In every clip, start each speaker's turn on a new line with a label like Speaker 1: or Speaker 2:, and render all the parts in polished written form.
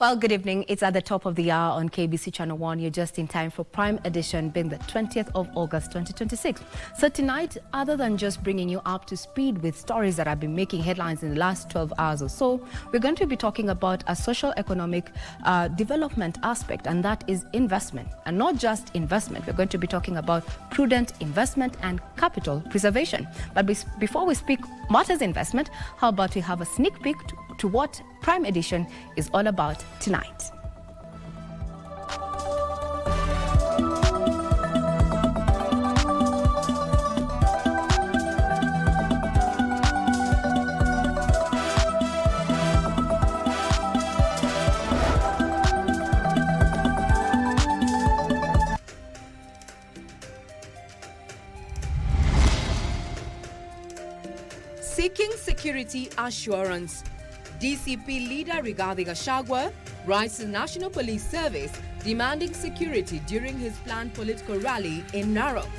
Speaker 1: Well, good evening. It's at the top of the hour on KBC Channel 1. You're just in time for Prime Edition, being the 20th of August, 2026. So tonight, other than just bringing you up to speed with stories that have been making headlines in the last 12 hours or so, we're going to be talking about a social-economic development aspect, and that is investment. And not just investment, we're going to be talking about prudent investment and capital preservation. But before we speak matters investment, how about we have a sneak peek to what Prime Edition is all about tonight.
Speaker 2: Seeking security assurance. DCP leader Rigathi Gachagua writes to the National Police Service demanding security during his planned political rally in Narok.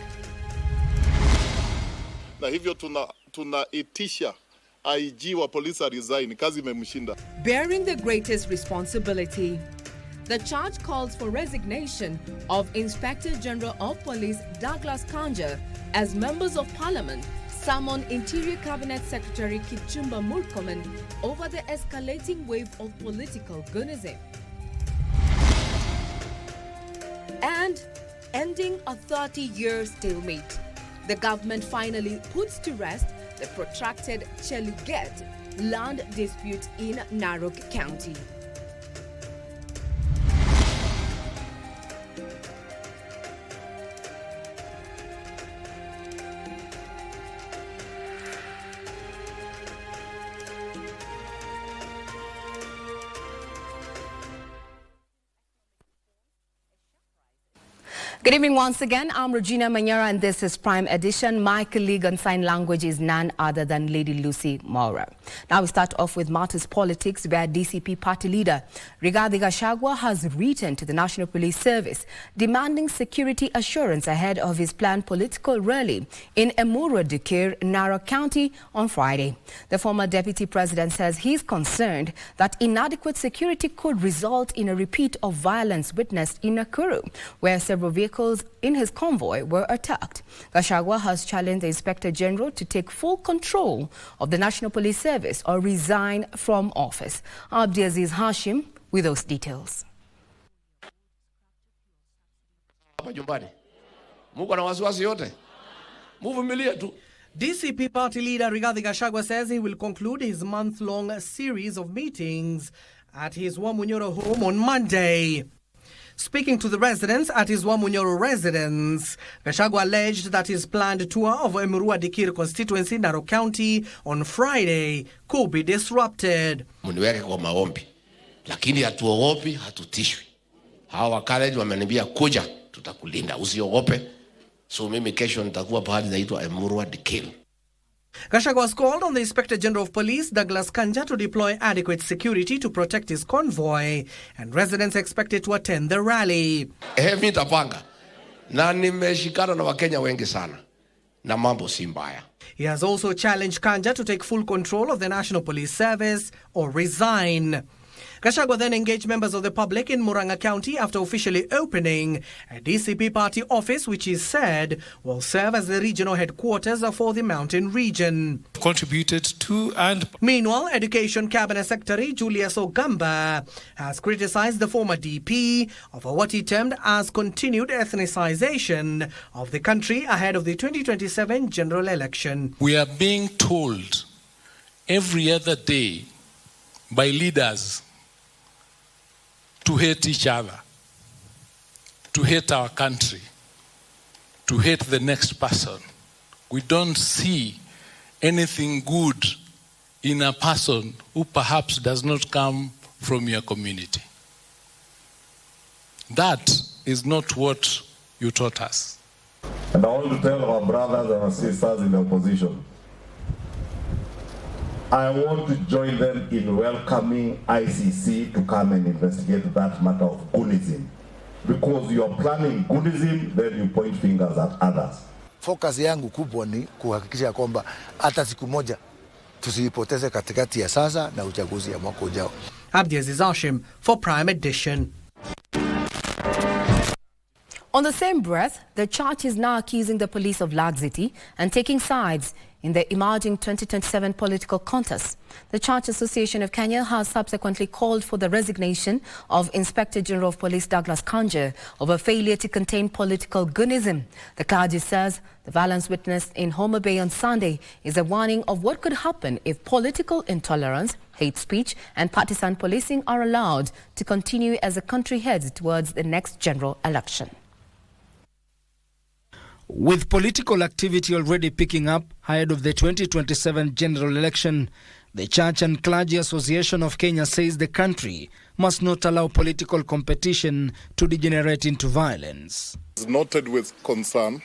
Speaker 3: Na hivyo tunaitisha IG wa polisi resign, kazi imemshinda.
Speaker 2: Bearing the greatest responsibility. The charge calls for resignation of Inspector General of Police Douglas Kanja as members of Parliament summon Interior Cabinet Secretary Kipchumba Murkomen over the escalating wave of political goonism. And ending a 30-year stalemate. The government finally puts to rest the protracted Cheluget land dispute in Narok County.
Speaker 1: Good evening once again. I'm Regina Manyara and this is Prime Edition. My colleague on sign language is none other than Lady Lucy Maura. Now we start off with matters politics, where DCP party leader Rigathi Gachagua has written to the National Police Service demanding security assurance ahead of his planned political rally in Emurua-Dikir, Narok County on Friday. The former deputy president says he's concerned that inadequate security could result in a repeat of violence witnessed in Nakuru, where several vehicles in his convoy were attacked. Gachagua has challenged the Inspector General to take full control of the National Police Service or resign from office. Abdiaziz Hashim with those details.
Speaker 4: DCP party leader Rigathi Gachagua says he will conclude his month-long series of meetings at his Wamunyoro home on Monday. Speaking to the residents at his Wamunyoro residence, Gachagua alleged that his planned tour of Emurua-Dikir constituency, Narok County, on Friday could be disrupted.
Speaker 5: Muniweke kwa maombi, lakini hatuogopi, hatutishwi. Hawa wakaleji wameniambia kuja, tutakulinda, usiogope. So mimi kesho nitakuwa pahali naitwa Emurua-Dikir.
Speaker 4: Gachagua has called on the Inspector General of Police, Douglas Kanja, to deploy adequate security to protect his convoy, and residents expected to attend the rally.
Speaker 5: Mimi tapanga na nimeshikana na Wakenya wengi sana na mambo si mbaya.
Speaker 4: He has also challenged Kanja to take full control of the National Police Service or resign. Gachagua then engaged members of the public in Muranga County after officially opening a DCP party office, which he said will serve as the regional headquarters for the mountain region.
Speaker 6: Contributed to and...
Speaker 4: Meanwhile, Education Cabinet Secretary Julius Ogamba has criticized the former DP over what he termed as continued ethnicization of the country ahead of the 2027 general election.
Speaker 6: We are being told every other day by leaders to hate each other, to hate our country, to hate the next person. We don't see anything good in a person who perhaps does not come from your community. That is not what you taught us.
Speaker 7: And I want to tell our brothers and our sisters in the opposition, I want to join them in welcoming ICC to come and investigate that matter of goonism. Because you are planning goonism, then you point fingers at others.
Speaker 8: Focus yangu kubwa ni kuhakikisha kwamba hata siku moja tusipoteze katikati ya sasa na uchaguzi ya mwaka ujao.
Speaker 4: Abdiaziz Hashim for Prime Edition.
Speaker 1: On the same breath, the church is now accusing the police of laxity and taking sides in the emerging 2027 political contest. The Church Association of Kenya has subsequently called for the resignation of Inspector General of Police Douglas Kanja over failure to contain political goonism. The clergy says the violence witnessed in Homa Bay on Sunday is a warning of what could happen if political intolerance, hate speech and partisan policing are allowed to continue as the country heads towards the next general election.
Speaker 9: With political activity already picking up ahead of the 2027 general election, the Church and Clergy Association of Kenya says the country must not allow political competition to degenerate into violence.
Speaker 3: It's noted with concern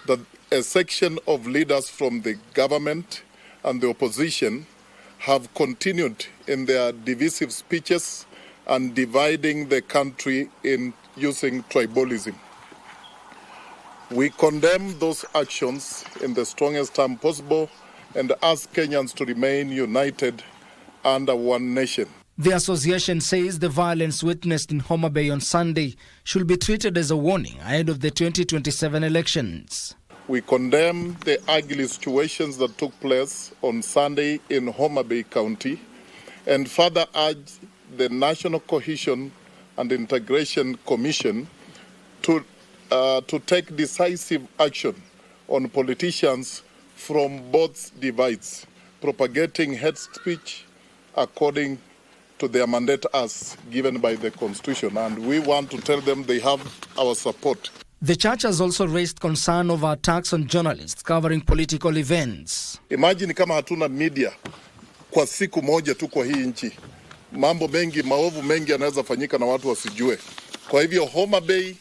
Speaker 3: that a section of leaders from the government and the opposition have continued in their divisive speeches and dividing the country in using tribalism. We condemn those actions in the strongest term possible and ask Kenyans to remain united under one nation.
Speaker 9: The association says the violence witnessed in Homa Bay on Sunday should be treated as a warning ahead of the 2027 elections.
Speaker 3: We condemn the ugly situations that took place on Sunday in Homa Bay County and further urge the National Cohesion and Integration Commission to take decisive action on politicians from both divides, propagating hate speech according to their mandate as given by the Constitution. And we want to tell them they have our support.
Speaker 9: The church has also raised concern over attacks on journalists covering political events.
Speaker 3: Imagine kama hatuna media kwa siku moja tu kwa hii nchi. Mambo mengi, maovu mengi yanaweza fanyika na watu wasijue. Kwa hivyo Homa Bay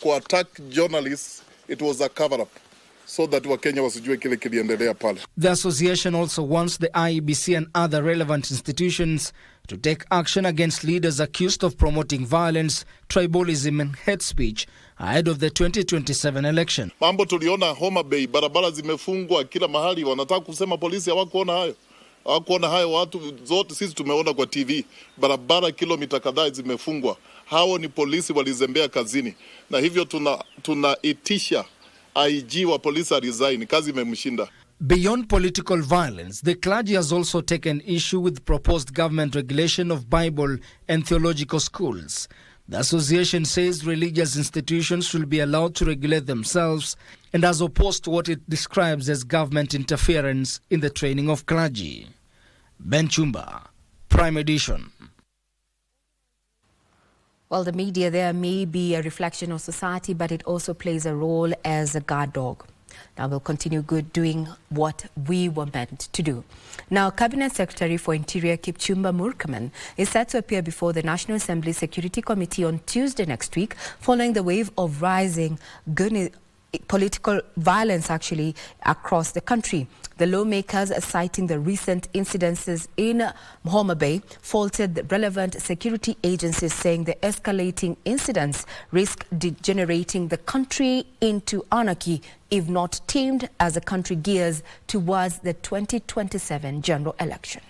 Speaker 3: kwa attack journalists, it was a cover-up so that Wakenya wasijue kile kiliendelea pale.
Speaker 9: The association also wants the IEBC and other relevant institutions to take action against leaders accused of promoting violence, tribalism and hate speech ahead of the 2027 election.
Speaker 3: Mambo tuliona Homa Bay, barabara zimefungwa kila mahali, wanataka kusema polisi hawakuona hayo. Hawakuona hayo, watu zote sisi tumeona kwa TV, barabara kilomita kadhaa zimefungwa. Hao ni polisi walizembea kazini. Na hivyo tunaitisha IG wa polisi resign, kazi imemshinda.
Speaker 9: Beyond political violence, the clergy has also taken issue with proposed government regulation of Bible and theological schools. The association says religious institutions should be allowed to regulate themselves and as opposed to what it describes as government interference in the training of clergy. Ben Chumba, Prime Edition.
Speaker 1: Well, the media there may be a reflection of society, but it also plays a role as a guard dog. Now we'll continue doing what we were meant to do. Now, Cabinet Secretary for Interior Kipchumba Murkomen is set to appear before the National Assembly Security Committee on Tuesday next week, following the wave of rising political violence across the country. The lawmakers, citing the recent incidences in Homa Bay, faulted the relevant security agencies, saying the escalating incidents risk degenerating the country into anarchy if not tamed as the country gears towards the 2027 general election.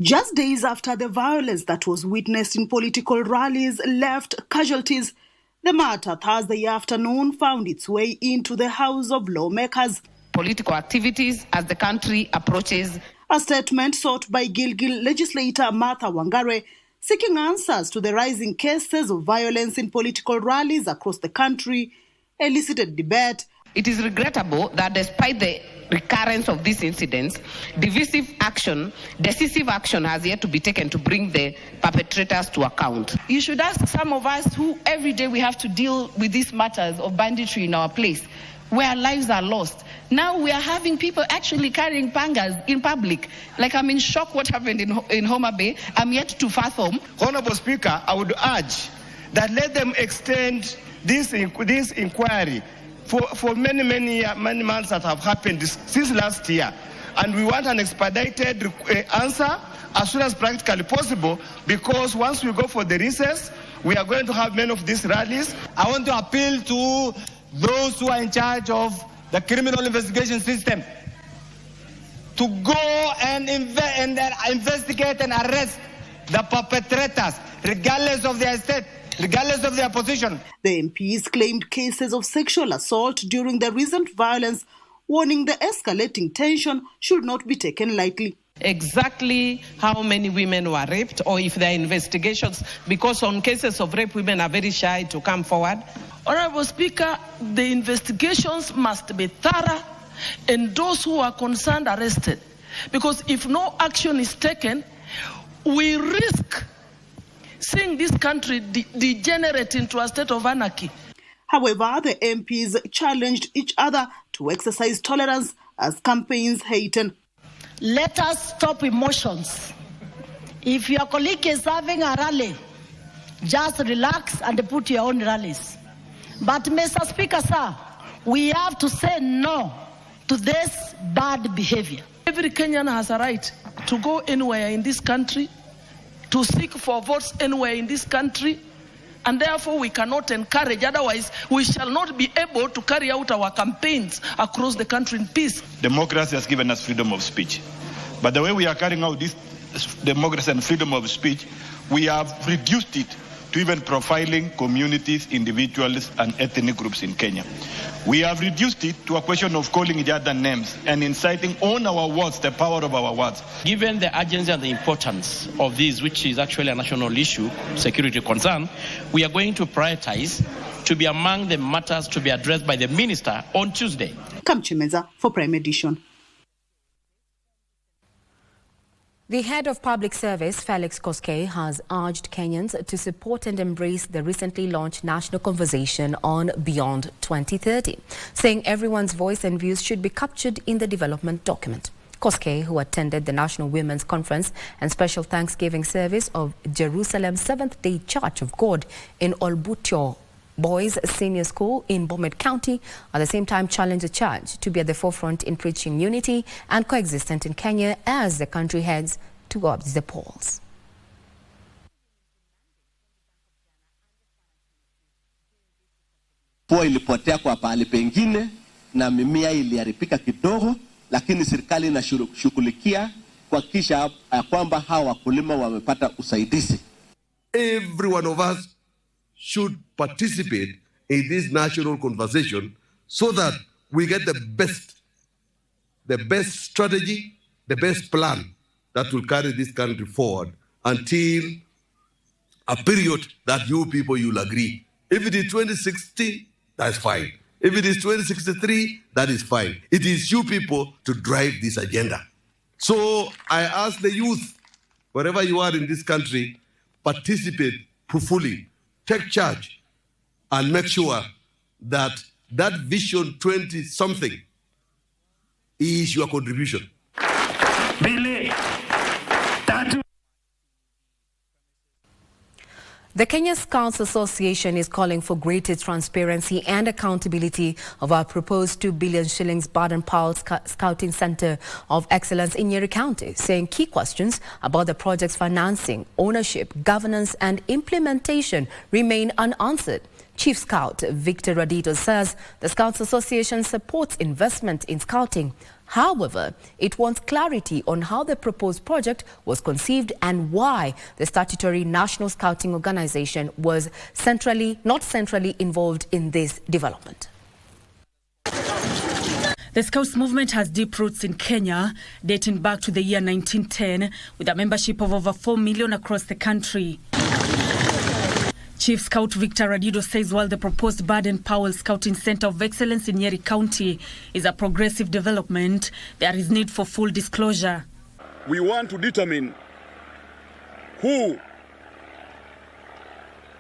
Speaker 10: Just days after the violence that was witnessed in political rallies left casualties, the matter Thursday afternoon found its way into the House of Lawmakers.
Speaker 11: Political activities as the country approaches.
Speaker 10: A statement sought by Gilgil legislator Martha Wangare, seeking answers to the rising cases of violence in political rallies across the country, elicited debate.
Speaker 11: It is regrettable that despite the recurrence of these incidents, decisive action has yet to be taken to bring the perpetrators to account.
Speaker 12: You should ask some of us who every day we have to deal with these matters of banditry in our place, where lives are lost. Now we are having people actually carrying pangas in public. Like, I'm in shock what happened in Homa Bay. I'm yet to fathom.
Speaker 13: Honorable Speaker, I would urge that let them extend this inquiry for many months that have happened since last year. And we want an expedited answer as soon as practically possible, because once we go for the recess, we are going to have many of these rallies.
Speaker 14: I want to appeal to those who are in charge of the criminal investigation system to go and investigate and arrest the perpetrators, regardless of their state, regardless of their position.
Speaker 10: The MPs claimed cases of sexual assault during the recent violence, warning the escalating tension should not be taken lightly.
Speaker 11: Exactly how many women were raped, or if there are investigations, because on cases of rape, women are very shy to come forward.
Speaker 15: Honorable Speaker, the investigations must be thorough and those who are concerned arrested. Because if no action is taken, we risk seeing this country degenerate into a state of anarchy.
Speaker 10: However, the MPs challenged each other to exercise tolerance as campaigns heighten.
Speaker 16: Let us stop emotions. If your colleague is having a rally, just relax and put your own rallies. But Mr. Speaker, sir, we have to say no to this bad behavior.
Speaker 15: Every Kenyan has a right to go anywhere in this country, to seek for votes anywhere in this country, and therefore we cannot encourage, otherwise we shall not be able to carry out our campaigns across the country in peace.
Speaker 17: Democracy has given us freedom of speech. But the way we are carrying out this democracy and freedom of speech, we have reduced it to even profiling communities, individuals, and ethnic groups in Kenya. We have reduced it to a question of calling each other names and inciting on our words, the power of our words.
Speaker 18: Given the urgency and the importance of this, which is actually a national issue, security concern, we are going to prioritize to be among the matters to be addressed by the minister on Tuesday.
Speaker 10: Kamchimeza for Prime Edition.
Speaker 1: The head of public service, Felix Koskei, has urged Kenyans to support and embrace the recently launched national conversation on Beyond 2030, saying everyone's voice and views should be captured in the development document. Koskei, who attended the National Women's Conference and special Thanksgiving service of Jerusalem Seventh-day Church of God in Olbutio Boys Senior School in Bomet County, at the same time challenged the church to be at the forefront in preaching unity and coexistence in Kenya as the country heads towards the polls.
Speaker 19: Mvua ilipotea kwa pahali pengine na mimea iliharibika kidogo, lakini serikali inashughulikia kuhakikisha kwamba hawa wakulima wamepata usaidizi.
Speaker 20: Every one of us should participate in this national conversation so that we get the best strategy, the best plan that will carry this country forward until a period that you people will agree. If it is 2060, that's fine. If it is 2063, that is fine. It is you people to drive this agenda. So I ask the youth, wherever you are in this country, participate fully. Take charge and make sure that that vision 20-something is your contribution.
Speaker 1: The Kenya Scouts Association is calling for greater transparency and accountability of our proposed 2 billion shillings Baden-Powell Scouting Center of Excellence in Nyeri County, saying key questions about the project's financing, ownership, governance and implementation remain unanswered. Chief Scout Victor Radito says the Scouts Association supports investment in scouting. However, it wants clarity on how the proposed project was conceived and why the statutory National Scouting Organization was not centrally involved in this development.
Speaker 21: The Scouts movement has deep roots in Kenya, dating back to the year 1910, with a membership of over 4 million across the country. Chief Scout Victor Radito says while the proposed Baden-Powell Scouting Center of Excellence in Nyeri County is a progressive development, there is need for full disclosure.
Speaker 22: We want to determine who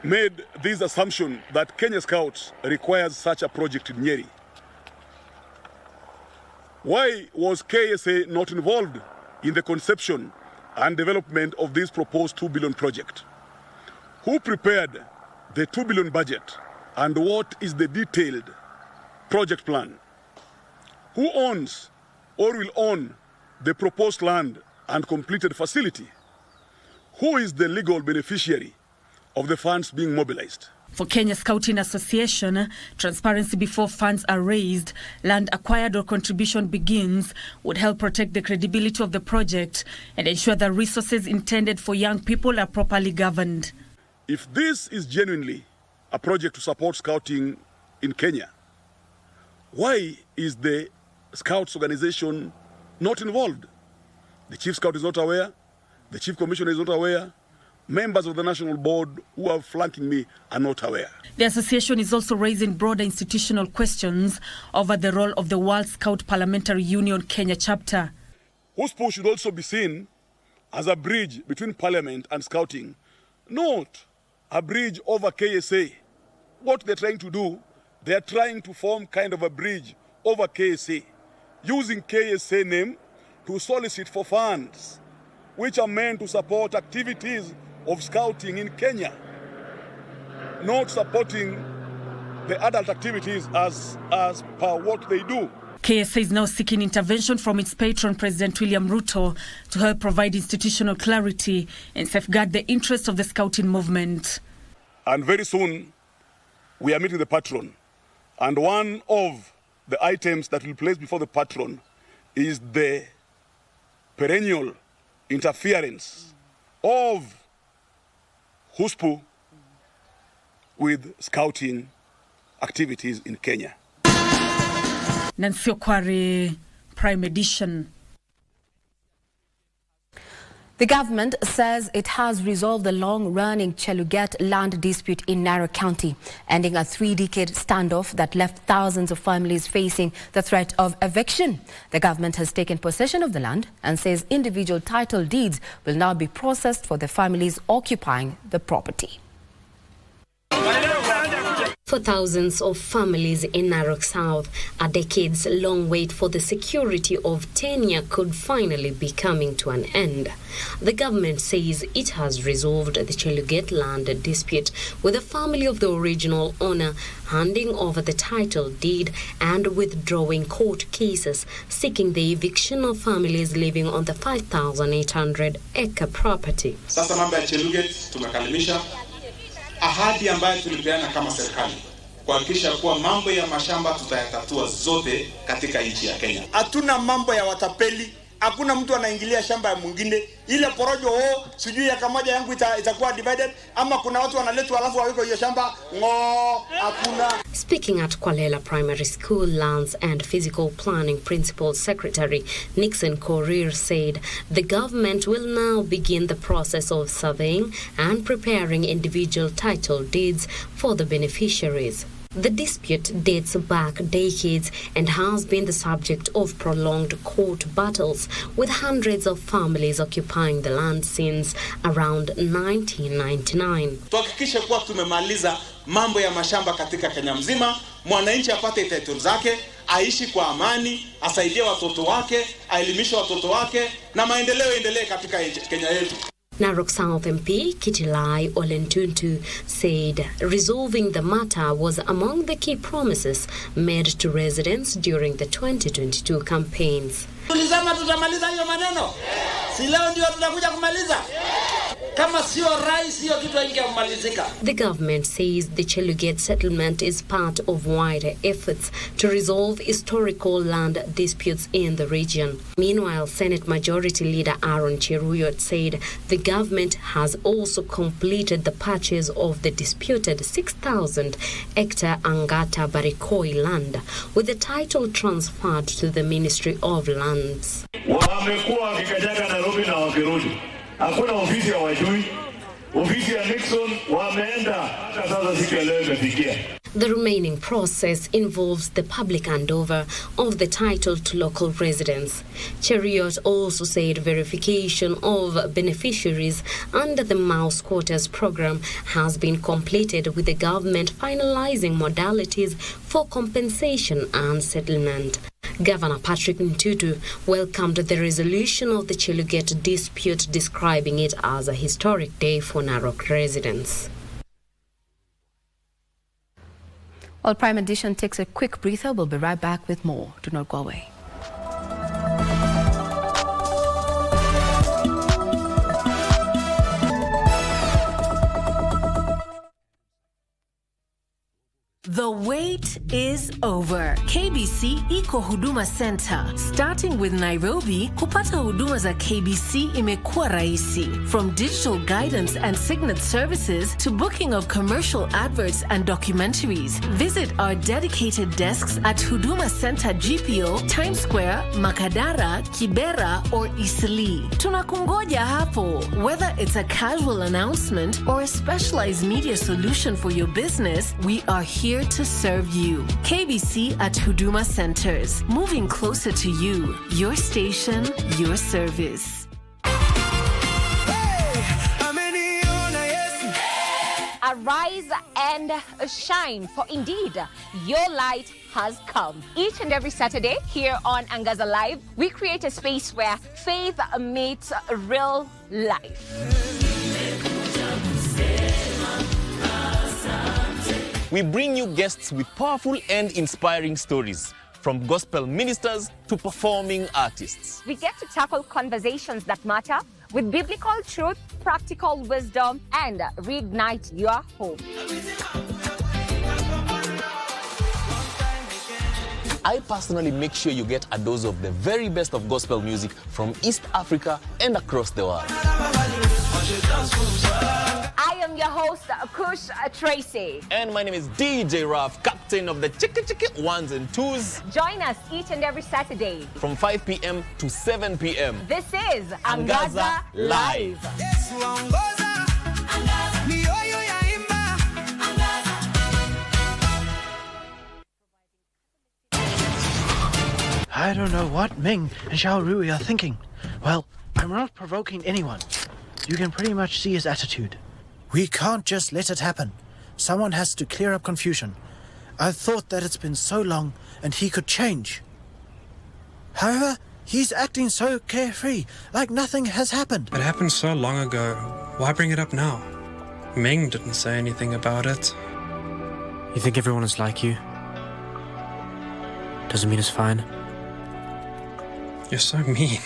Speaker 22: made this assumption that Kenya Scouts requires such a project in Nyeri. Why was KSA not involved in the conception and development of this proposed 2 billion project? Who prepared the 2 billion budget and what is the detailed project plan? Who owns or will own the proposed land and completed facility? Who is the legal beneficiary of the funds being mobilized?
Speaker 21: For Kenya Scouting Association, transparency before funds are raised, land acquired or contribution begins would help protect the credibility of the project and ensure that resources intended for young people are properly governed.
Speaker 22: If this is genuinely a project to support scouting in Kenya, why is the Scouts organization not involved? The Chief Scout is not aware, the Chief Commissioner is not aware, members of the National Board who are flanking me are not aware.
Speaker 21: The association is also raising broader institutional questions over the role of the World Scout Parliamentary Union Kenya chapter.
Speaker 22: WSPU should also be seen as a bridge between Parliament and Scouting, not a bridge over KSA. What they're trying to do, they're trying to form kind of a bridge over KSA, using KSA name to solicit for funds, which are meant to support activities of scouting in Kenya, not supporting the adult activities as per what they do.
Speaker 21: KSA is now seeking intervention from its patron, President William Ruto, to help provide institutional clarity and safeguard the interests of the scouting movement.
Speaker 22: And very soon, we are meeting the patron. And one of the items that will be placed before the patron is the perennial interference of WSPU with scouting activities in Kenya.
Speaker 21: Nancy Okware, Prime Edition.
Speaker 1: The government says it has resolved the long-running Cheluget land dispute in Narok County, ending a 3-decade standoff that left thousands of families facing the threat of eviction. The government has taken possession of the land and says individual title deeds will now be processed for the families occupying the property.
Speaker 2: For thousands of families in Narok South, a decades-long wait for the security of tenure could finally be coming to an end. The government says it has resolved the Cheluget land dispute with the family of the original owner handing over the title deed and withdrawing court cases seeking the eviction of families living on the 5,800-acre property.
Speaker 5: Sasa mambo ya Cheluget tumekalimisha. Ahadi ambayo tulipeana kama serikali kuhakikisha kuwa mambo ya mashamba tutayatatua zote katika nchi ya Kenya.
Speaker 23: Hatuna mambo ya watapeli, hakuna mtu anaingilia shamba ya mwingine. Ile porojo sijui ya kamoja yangu itakuwa divided ama kuna watu wanaletwa alafu waweko hiyo shamba hakuna.
Speaker 2: Speaking at Kwalela Primary School Lands and Physical Planning Principal Secretary Nixon Korir said the government will now begin the process of surveying and preparing individual title deeds for the beneficiaries. The dispute dates back decades and has been the subject of prolonged court battles, with hundreds of families occupying the land since around 1999.
Speaker 23: Tuhakikishe kuwa tumemaliza mambo ya mashamba katika Kenya mzima, mwananchi apate title zake, aishi kwa amani, asaidie watoto wake, aelimishe watoto wake na maendeleo endelee katika Kenya yetu.
Speaker 2: Narok South MP Kitilai Olentuntu said resolving the matter was among the key promises made to residents during the 2022 campaigns.
Speaker 23: Tulizama tutamaliza hiyo maneno. Si leo ndio tunakuja kumaliza. Kama sio rais hiyo kitu haingemalizika.
Speaker 2: The government says the Cheluget settlement is part of wider efforts to resolve historical land disputes in the region. Meanwhile, Senate Majority Leader Aaron Cheruyot said the government has also completed the purchase of the disputed 6,000-hectare Angata Barikoi land, with the title transferred to the Ministry of Lands.
Speaker 24: Wamekuwa wakikajaga Nairobi na wakirudi. Hakuna ofisi ya wajui. Ofisi ya Nixon wameenda hata sasa siku ya leo imefikia.
Speaker 2: The remaining process involves the public handover of the title to local residents. Cheriot also said verification of beneficiaries under the Mouse Quarters program has been completed, with the government finalizing modalities for compensation and settlement. Governor Patrick Ntutu welcomed the resolution of the Cheluget dispute, describing it as a historic day for Narok residents.
Speaker 1: While Prime Edition takes a quick breather, we'll be right back with more. Do not go away.
Speaker 4: is over. KBC Iko Huduma Center. Starting with Nairobi, kupata huduma za KBC imekuwa rahisi. From digital guidance and signet services to booking of commercial adverts and documentaries. Visit our dedicated desks at Huduma Center GPO, Times Square, Makadara, Kibera, or Eastleigh. Tunakungoja hapo. Whether it's a casual announcement or a specialized media solution for your business, we are here to serve you. KBC at Huduma Centers. Moving closer to you. Your station, your service.
Speaker 6: Arise and shine, for indeed, your light has come. Each and every Saturday here on Angaza Live, we create a space where faith meets real life.
Speaker 7: We bring you guests with powerful and inspiring stories, from gospel ministers to performing artists.
Speaker 6: We get to tackle conversations that matter with biblical truth, practical wisdom, and reignite your hope.
Speaker 7: I personally make sure you get a dose of the very best of gospel music from East Africa and across the world.
Speaker 6: I am your host, Kush Tracy.
Speaker 7: And my name is DJ Raf, captain of the Chiki Ones and Twos.
Speaker 6: Join us each and every Saturday
Speaker 7: from 5 p.m. to 7 p.m.
Speaker 6: This is Angaza Live.
Speaker 8: I don't know what Ming and Xiao Rui are thinking. Well, I'm not provoking anyone. You can pretty much see his attitude. We can't just let it happen. Someone has to clear up confusion. I thought that it's been so long and he could change. However, he's acting so carefree, like nothing has happened.
Speaker 25: It happened so long ago. Why bring it up now? Ming didn't say anything about it.
Speaker 8: You think everyone is like you? Doesn't mean it's fine.
Speaker 25: You're so mean.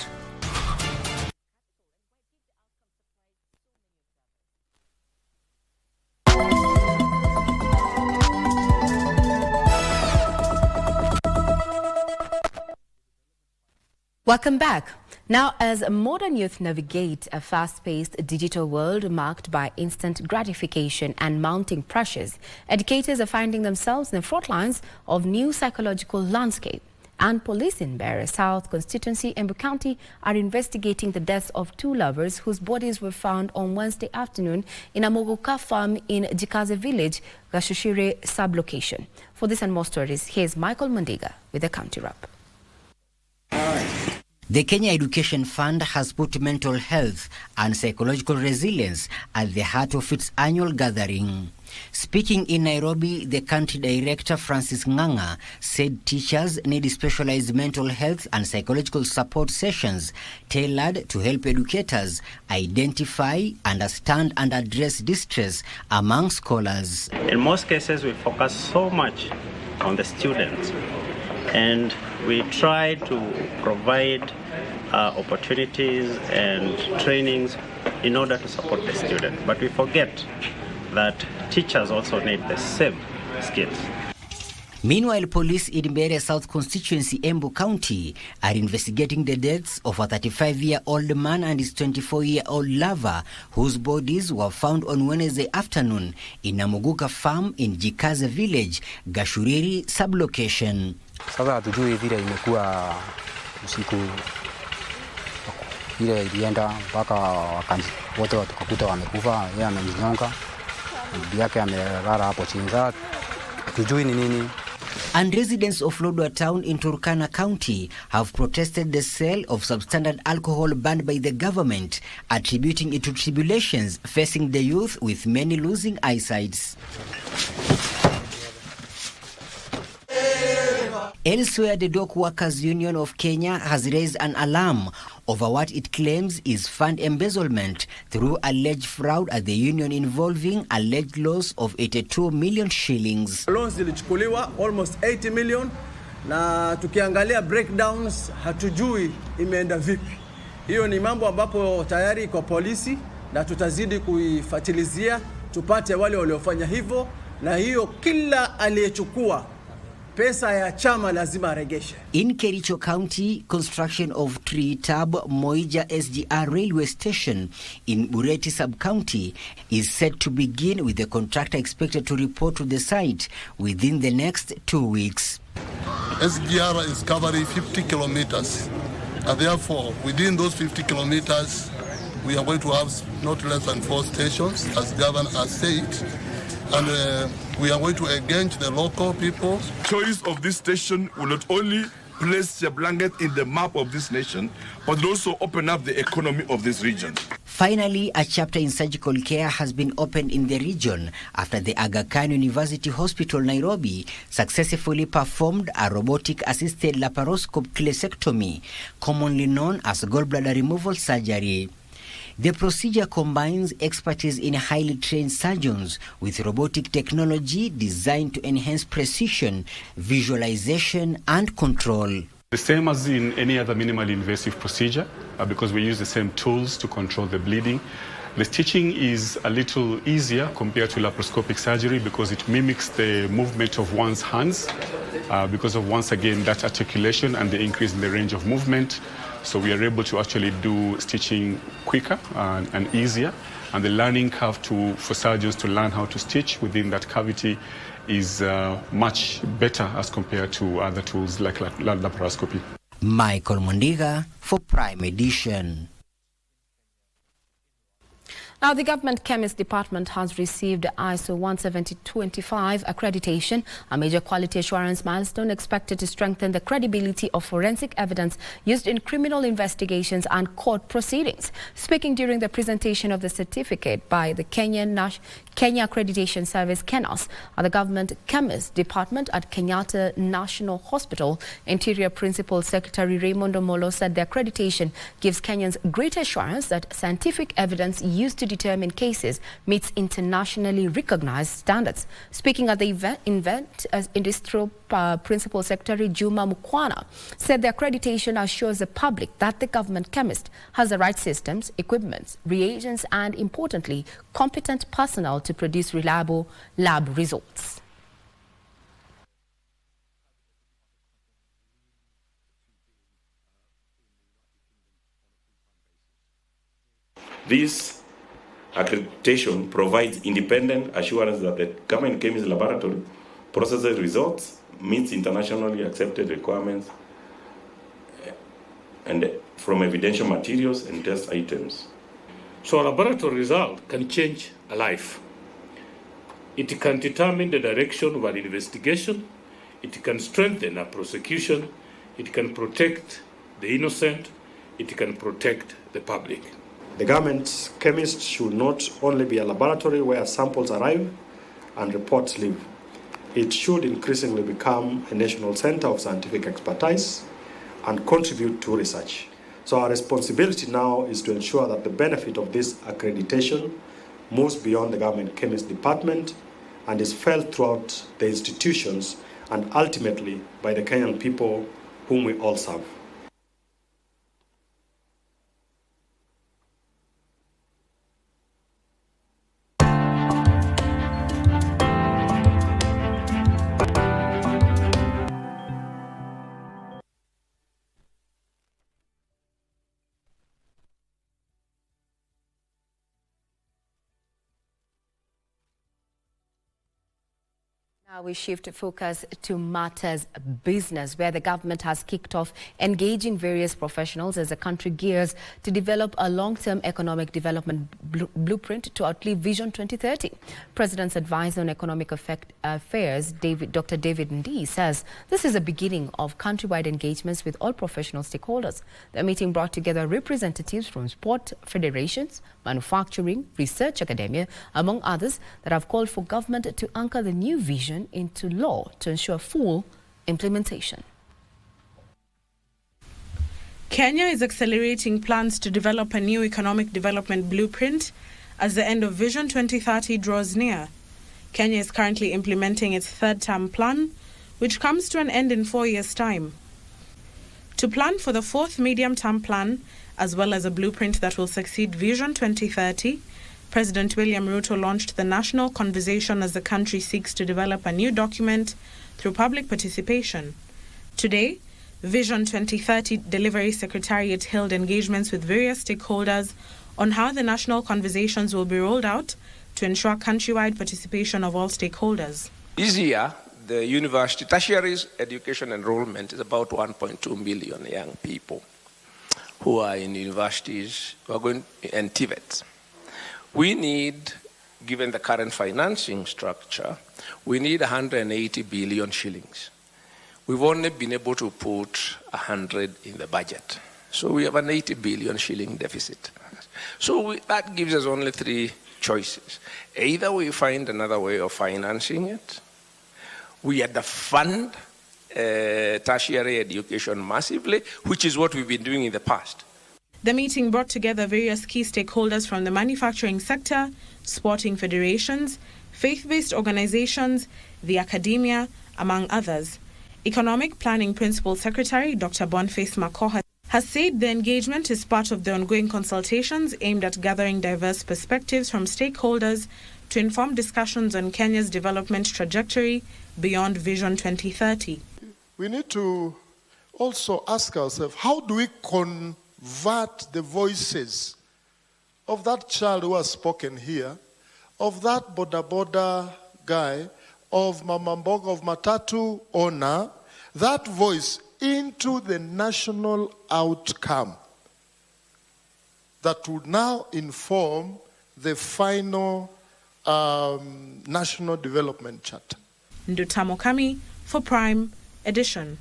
Speaker 1: Welcome back. Now, as modern youth navigate a fast-paced digital world marked by instant gratification and mounting pressures, educators are finding themselves in the front lines of new psychological landscape. And police in Mbeere South constituency, Embu County, are investigating the deaths of two lovers whose bodies were found on Wednesday afternoon in a Mogoka farm in Jikaze village, Gashushire sublocation. For this and more stories, here's Michael Mundiga with the county wrap.
Speaker 26: The Kenya Education Fund has put mental health and psychological resilience at the heart of its annual gathering. Speaking in Nairobi, the country director Francis Nganga said teachers need specialized mental health and psychological support sessions tailored to help educators identify, understand and address distress among scholars.
Speaker 27: In most cases, we focus so much on the students, and we try to provide opportunities and trainings in order to support the student. But we forget that teachers also need the same skills.
Speaker 26: Meanwhile, police in Mbeere South constituency, Embu County, are investigating the deaths of a 35-year-old man and his 24-year-old lover, whose bodies were found on Wednesday afternoon in a Mogoka farm in Jikaze village, Gashuriri sublocation.
Speaker 28: Sasa hatujui vile imekuwa usiku ile ilienda mpaka wote tukakuta wamekufa, yeye amejinyonga, bibi yake amelala hapo chini. Hatujui ni nini.
Speaker 26: And residents of Lodwar town in Turkana County have protested the sale of substandard alcohol banned by the government, attributing it to tribulations facing the youth, with many losing eyesight. Elsewhere, the Dock Workers Union of Kenya has raised an alarm over what it claims is fund embezzlement through alleged fraud at the union involving alleged loss of 82 million shillings.
Speaker 29: Loans zilichukuliwa almost 80 million, na tukiangalia breakdowns hatujui imeenda vipi. Hiyo ni mambo ambapo tayari kwa polisi, na tutazidi kuifuatilizia tupate wale waliofanya hivyo, na hiyo kila aliyechukua pesa ya chama lazima aregeshe.
Speaker 26: In Kericho County, construction of Tritab Moija SGR railway station in Bureti sub-county is set to begin, with the contractor expected to report to the site within the next 2 weeks.
Speaker 3: SGR is covering 50 kilometers, and therefore within those 50 kilometers we are going to have not less than 4 stations, as Governor has said, and we are going to engage the local people.
Speaker 9: Choice of this station will not only place the blanket in the map of this nation, but will also open up the economy of this region.
Speaker 26: Finally, a chapter in surgical care has been opened in the region after the Aga Khan University Hospital, Nairobi, successfully performed a robotic-assisted laparoscope cholecystectomy, commonly known as gallbladder removal surgery. The procedure combines expertise in highly trained surgeons with robotic technology designed to enhance precision, visualization, and control.
Speaker 11: The same as in any other minimally invasive procedure, because we use the same tools to control the bleeding. The stitching is a little easier compared to laparoscopic surgery because it mimics the movement of one's hands because of, once again, that articulation and the increase in the range of movement. So we are able to actually do stitching quicker and easier. And the learning curve for surgeons to learn how to stitch within that cavity is much better as compared to other tools like laparoscopy.
Speaker 26: Michael Mondiga for Prime Edition.
Speaker 1: Now, the Government Chemist Department has received ISO 17025 accreditation, a major quality assurance milestone expected to strengthen the credibility of forensic evidence used in criminal investigations and court proceedings. Speaking during the presentation of the certificate by the Kenya Accreditation Service, KENOS, at the Government Chemist Department at Kenyatta National Hospital, Interior Principal Secretary Raymond Omolo said the accreditation gives Kenyans greater assurance that scientific evidence used to determine cases meets internationally recognized standards. Speaking at the event, Industrial Principal Secretary Juma Mukwana said the accreditation assures the public that the government chemist has the right systems, equipment, reagents, and importantly, competent personnel to produce reliable lab results.
Speaker 12: This accreditation provides independent assurance that the government chemist laboratory processes results, meets internationally accepted requirements, and from evidential materials and test items.
Speaker 13: So a laboratory result can change a life. It can determine the direction of an investigation, it can strengthen a prosecution, it can protect the innocent, it can protect the public.
Speaker 14: The government chemist should not only be a laboratory where samples arrive and reports live. It should increasingly become a national center of scientific expertise and contribute to research. So our responsibility now is to ensure that the benefit of this accreditation moves beyond the government chemist department and is felt throughout the institutions and ultimately by the Kenyan people whom we all serve.
Speaker 1: Now we shift focus to matters business, where the government has kicked off engaging various professionals as the country gears to develop a long-term economic development blueprint to outlive Vision 2030. President's advisor on economic affairs, Dr. David Ndii, says this is a beginning of countrywide engagements with all professional stakeholders. The meeting brought together representatives from sport federations, manufacturing, research academia, among others, that have called for government to anchor the new vision into law to ensure full implementation.
Speaker 21: Kenya is accelerating plans to develop a new economic development blueprint as the end of Vision 2030 draws near. Kenya is currently implementing its third-term plan, which comes to an end in 4 years' time. To plan for the fourth medium-term plan, as well as a blueprint that will succeed Vision 2030, President William Ruto launched the national conversation as the country seeks to develop a new document
Speaker 5: through public participation. Today, Vision 2030 Delivery Secretariat held engagements with various stakeholders on how the national conversations will be rolled out to ensure countrywide participation of all stakeholders.
Speaker 10: This year, the university tertiary education enrollment is about 1.2 million young people who are in universities, who are going and TVETs. We need, given the current financing structure, we need 180 billion shillings. We've only been able to put 100 in the budget. So we have an 80 billion shilling deficit. So that gives us only three choices. Either we find another way of financing it, we either fund tertiary education massively, which is what we've been doing in the past.
Speaker 5: The meeting brought together various key stakeholders from the manufacturing sector, sporting federations, faith-based organizations, the academia, among others. Economic Planning Principal Secretary Dr. Boniface Makoha has said the engagement is part of the ongoing consultations aimed at gathering diverse perspectives from stakeholders to inform discussions on Kenya's development trajectory beyond Vision 2030.
Speaker 15: We need to also ask ourselves, how do we convert the voices of that child who has spoken here, of that boda guy, of Mama Mboga, of Matatu owner, that voice into the national outcome that would now inform the final National Development Charter.
Speaker 5: Ndutamo Kami for Prime Edition.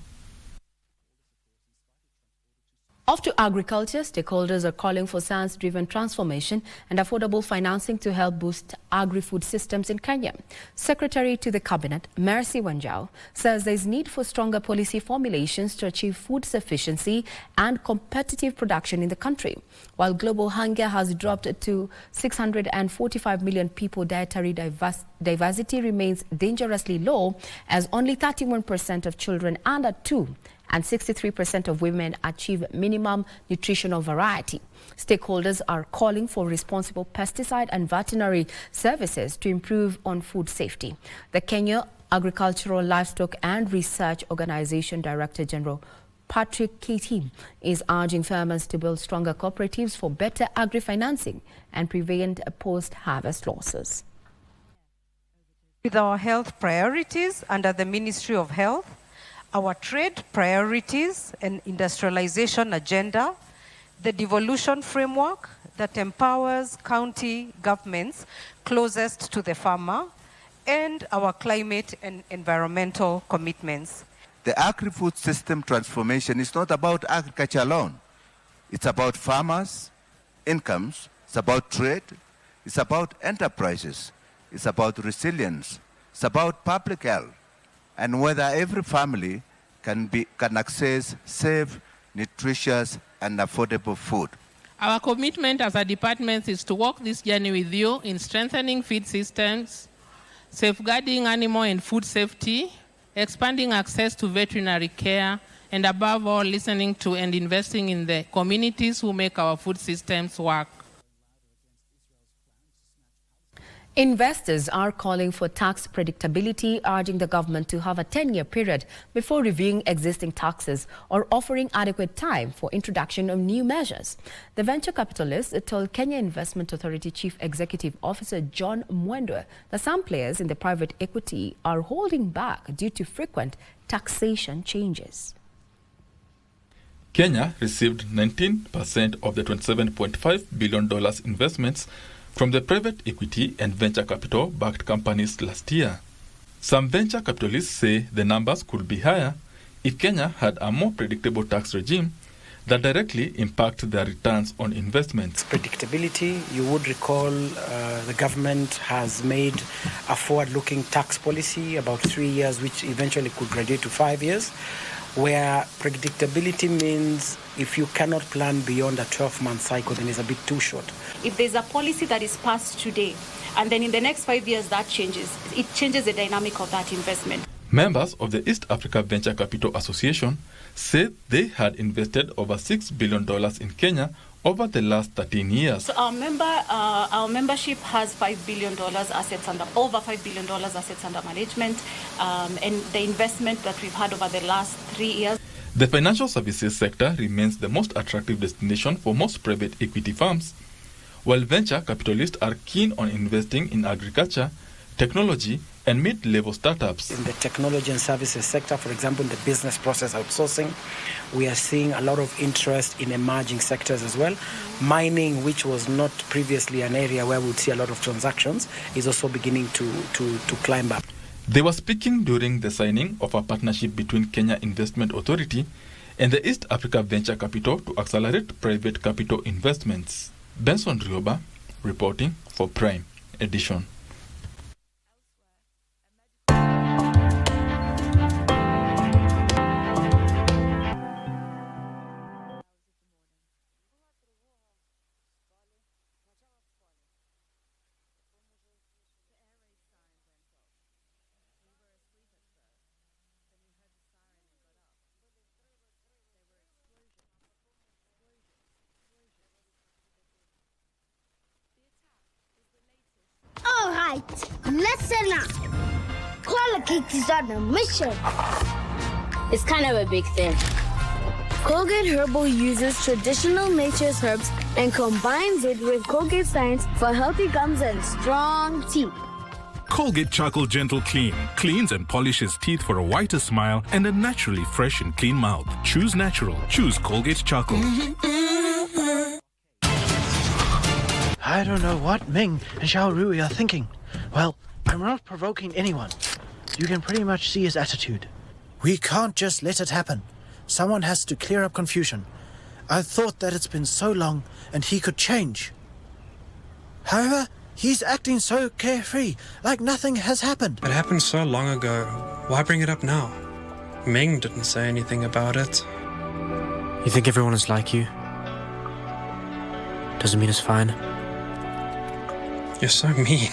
Speaker 1: Off to agriculture, stakeholders are calling for science-driven transformation and affordable financing to help boost agri-food systems in Kenya. Secretary to the Cabinet, Mercy Wanjau, says there is need for stronger policy formulations to achieve food sufficiency and competitive production in the country. While global hunger has dropped to 645 million people, dietary diversity remains dangerously low, as only 31% of children under 2 and 63% of women achieve minimum nutritional variety. Stakeholders are calling for responsible pesticide and veterinary services to improve on food safety. The Kenya Agricultural, Livestock and Research Organization Director General Patrick Keating is urging farmers to build stronger cooperatives for better agri-financing and prevent post-harvest losses.
Speaker 16: With our health priorities under the Ministry of Health, our trade priorities and industrialization agenda, the devolution framework that empowers county governments closest to the farmer, and our climate and environmental commitments.
Speaker 17: The agri-food system transformation is not about agriculture alone. It's about farmers, incomes, it's about trade, it's about enterprises, it's about resilience, it's about public health, and whether every family can access safe, nutritious, and affordable food.
Speaker 18: Our commitment as a department is to walk this journey with you in strengthening feed systems, safeguarding animal and food safety, expanding access to veterinary care, and above all, listening to and investing in the communities who make our food systems work.
Speaker 1: Investors are calling for tax predictability, urging the government to have a 10-year period before reviewing existing taxes or offering adequate time for introduction of new measures. The venture capitalists told Kenya Investment Authority Chief Executive Officer John Mwendwa that some players in the private equity are holding back due to frequent taxation changes.
Speaker 19: Kenya received 19% of the $27.5 billion investments from the private equity and venture capital-backed companies last year. Some venture capitalists say the numbers could be higher if Kenya had a more predictable tax regime that directly impact their returns on investments.
Speaker 8: Predictability, you would recall the government has made a forward-looking tax policy about 3 years, which eventually could graduate to 5 years, where predictability means if you cannot plan beyond a 12-month cycle, then it's a bit too short.
Speaker 20: If there's a policy that is passed today, and then in the next 5 years that changes, it changes the dynamic of that investment.
Speaker 19: Members of the East Africa Venture Capital Association said they had invested over $6 billion in Kenya over the last 13 years.
Speaker 20: So our membership has $5 billion assets under, over $5 billion assets under management, and the investment that we've had over the last 3 years.
Speaker 19: The financial services sector remains the most attractive destination for most private equity firms, while venture capitalists are keen on investing in agriculture, technology, and mid-level startups.
Speaker 8: In the technology and services sector, for example, in the business process outsourcing, we are seeing a lot of interest in emerging sectors as well. Mining, which was not previously an area where we would see a lot of transactions, is also beginning to climb up.
Speaker 19: They were speaking during the signing of a partnership between Kenya Investment Authority and the East Africa Venture Capital to accelerate private capital investments. Benson Rioba, reporting for Prime Edition.
Speaker 2: All right, listen up. Colgate is on a mission. It's kind of a big thing. Colgate Herbal uses traditional nature's herbs and combines it with Colgate science for healthy gums and strong teeth.
Speaker 4: Colgate Charcoal Gentle Clean cleans and polishes teeth for a whiter smile and a naturally fresh and clean mouth. Choose natural. Choose Colgate Charcoal.
Speaker 8: I don't know what Ming and Xiao Rui are thinking. Well, I'm not provoking anyone. You can pretty much see his attitude. We can't just let it happen. Someone has to clear up confusion. I thought that it's been so long and he could change. However, he's acting so carefree, like nothing has happened.
Speaker 6: It happened so long ago. Why bring it up now? Ming didn't say anything about it.
Speaker 7: You think everyone is like you? Doesn't mean it's fine.
Speaker 6: You're so mean.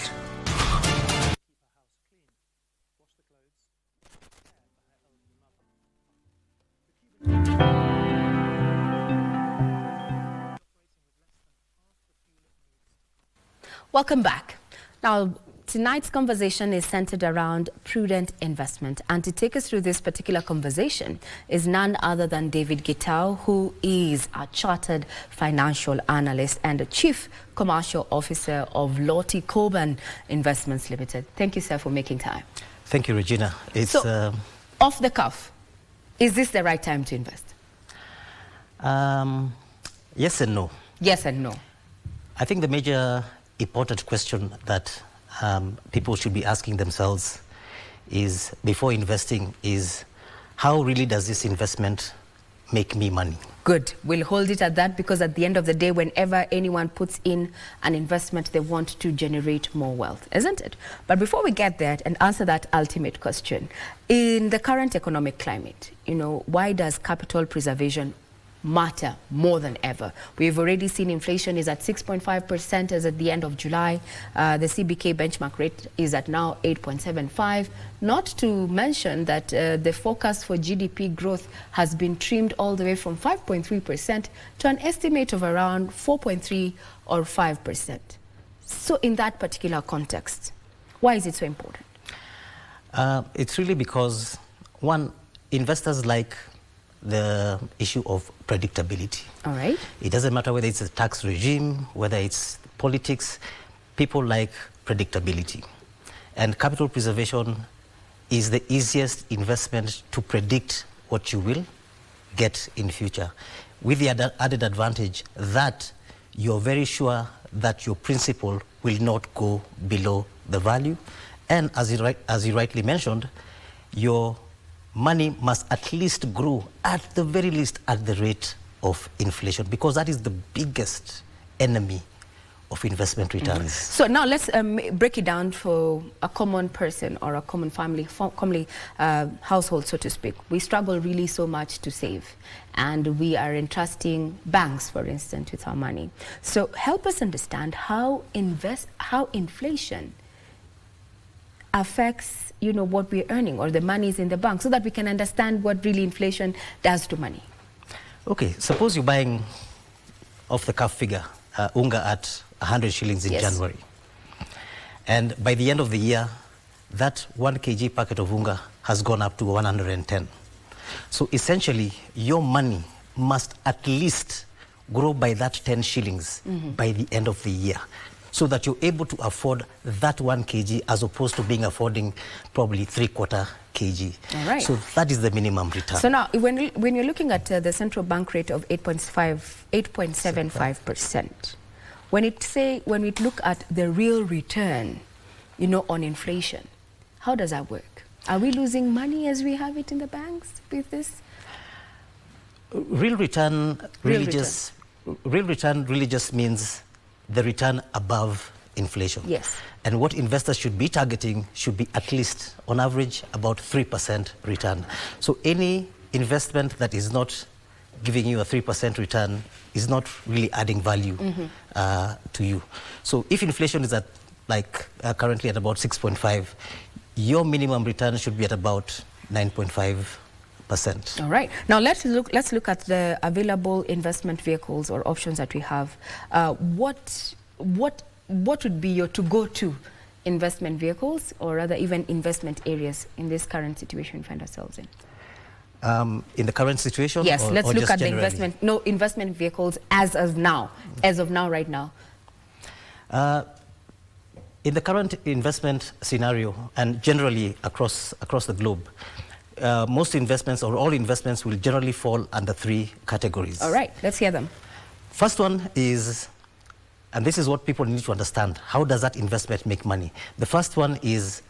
Speaker 1: Welcome back. Now, tonight's conversation is centered around prudent investment. And to take us through this particular conversation is none other than David Gitau, who is a chartered financial analyst and the chief commercial officer of Lottie Coburn Investments Limited. Thank you, sir, for making time.
Speaker 22: Thank you, Regina. It's
Speaker 1: off the cuff, is this the right time to invest?
Speaker 22: Yes and no.
Speaker 1: Yes and no.
Speaker 22: I think the major important question that people should be asking themselves is, before investing, is how really does this investment make me money?
Speaker 1: Good. We'll hold it at that, because at the end of the day, whenever anyone puts in an investment, they want to generate more wealth, isn't it? But before we get there and answer that ultimate question, in the current economic climate, why does capital preservation matter more than ever? We've already seen inflation is at 6.5% as at the end of July. The CBK benchmark rate is at now 8.75. Not to mention that the forecast for GDP growth has been trimmed all the way from 5.3% to an estimate of around 4.3 or 5%. So in that particular context, why is it so important?
Speaker 22: It's really because, one, investors like the issue of predictability.
Speaker 1: All right.
Speaker 22: It doesn't matter whether it's a tax regime, whether it's politics, people like predictability. And capital preservation is the easiest investment to predict what you will get in future, with the added advantage that you're very sure that your principal will not go below the value. And as you rightly mentioned, your money must at least grow, at the very least, at the rate of inflation, because that is the biggest enemy of investment returns.
Speaker 1: So now let's break it down for a common person or a common family household, so to speak. We struggle really so much to save, and we are entrusting banks, for instance, with our money. So help us understand how inflation affects what we're earning, or the money is in the bank, so that we can understand what really inflation does to money.
Speaker 22: Okay, suppose you're buying off the cuff figure, unga at 100 shillings in January. And by the end of the year, that 1 kg packet of unga has gone up to 110. So essentially, your money must at least grow by that 10 shillings by the end of the year, so that you're able to afford that 1 kg as opposed to affording probably 3/4 kg.
Speaker 1: All right.
Speaker 22: So that is the minimum return.
Speaker 1: So now, when you're looking at the central bank rate of 8.75%, when we look at the real return, on inflation, how does that work? Are we losing money as we have it in the banks with this?
Speaker 22: Real return really just means the return above inflation.
Speaker 1: Yes.
Speaker 22: And what investors should be targeting should be at least, on average, about 3% return. So any investment that is not giving you a 3% return is not really adding value to you. So if inflation is at currently at about 6.5, your minimum return should be at about 9.5%.
Speaker 1: All right. Now let's look at the available investment vehicles or options that we have. What would be your to-go-to investment vehicles, or rather even investment areas in this current situation we find ourselves in?
Speaker 22: In the current situation?
Speaker 1: Yes, let's look at
Speaker 22: generally?
Speaker 1: the investment vehicles as of now, right now.
Speaker 22: In the current investment scenario, and generally across the globe, most investments or all investments will generally fall under 3 categories.
Speaker 1: All right, let's hear them.
Speaker 22: First one is, and this is what people need to understand, how does that investment make money? The first one is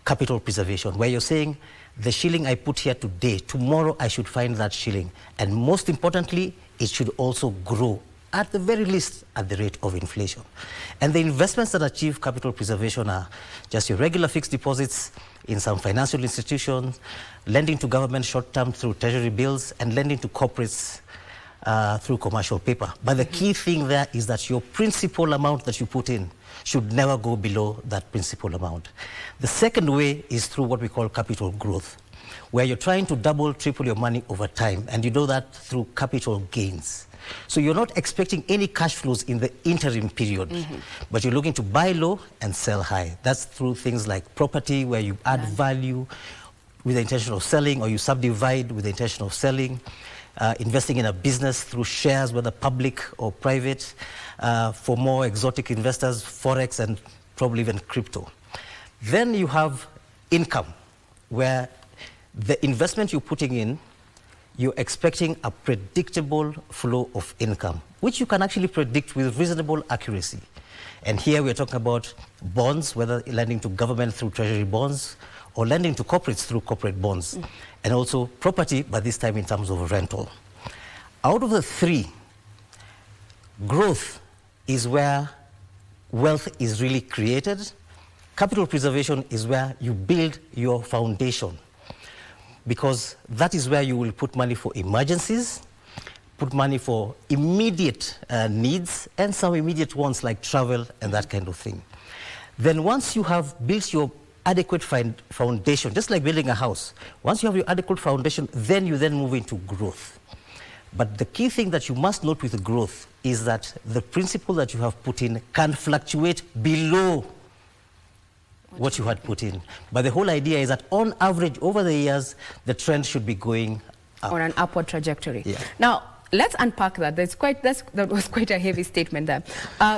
Speaker 22: capital preservation, where you're saying, the shilling I put here today, tomorrow I should find that shilling. And most importantly, it should also grow, at the very least, at the rate of inflation. And the investments that achieve capital preservation are just your regular fixed deposits in some financial institutions, lending to government short-term through treasury bills, and lending to corporates through commercial paper. But the key thing there is that your principal amount that you put in should never go below that principal amount. The second way is through what we call capital growth, where you're trying to double, triple your money over time, and you do that through capital gains. So you're not expecting any cash flows in the interim period, but you're looking to buy low and sell high. That's through things like property, where you add value with the intention of selling, or you subdivide with the intention of selling. Investing in a business through shares, whether public or private. For more exotic investors, forex and probably even crypto. Then you have income, where the investment you're putting in, you're expecting a predictable flow of income, which you can actually predict with reasonable accuracy. And here we're talking about bonds, whether lending to government through treasury bonds, or lending to corporates through corporate bonds, and also property, but this time in terms of rental. Out of the 3, growth is where wealth is really created. Capital preservation is where you build your foundation, because that is where you will put money for emergencies, put money for immediate needs, and some immediate ones like travel and that kind of thing. Then once you have built your adequate foundation, just like building a house, once you have your adequate foundation, then you move into growth. But the key thing that you must note with the growth is that the principle that you have put in can fluctuate below what you had put in. But the whole idea is that on average, over the years, the trend should be going up.
Speaker 1: On an upward trajectory.
Speaker 22: Yeah.
Speaker 1: Now, let's unpack that. That was quite a heavy statement there.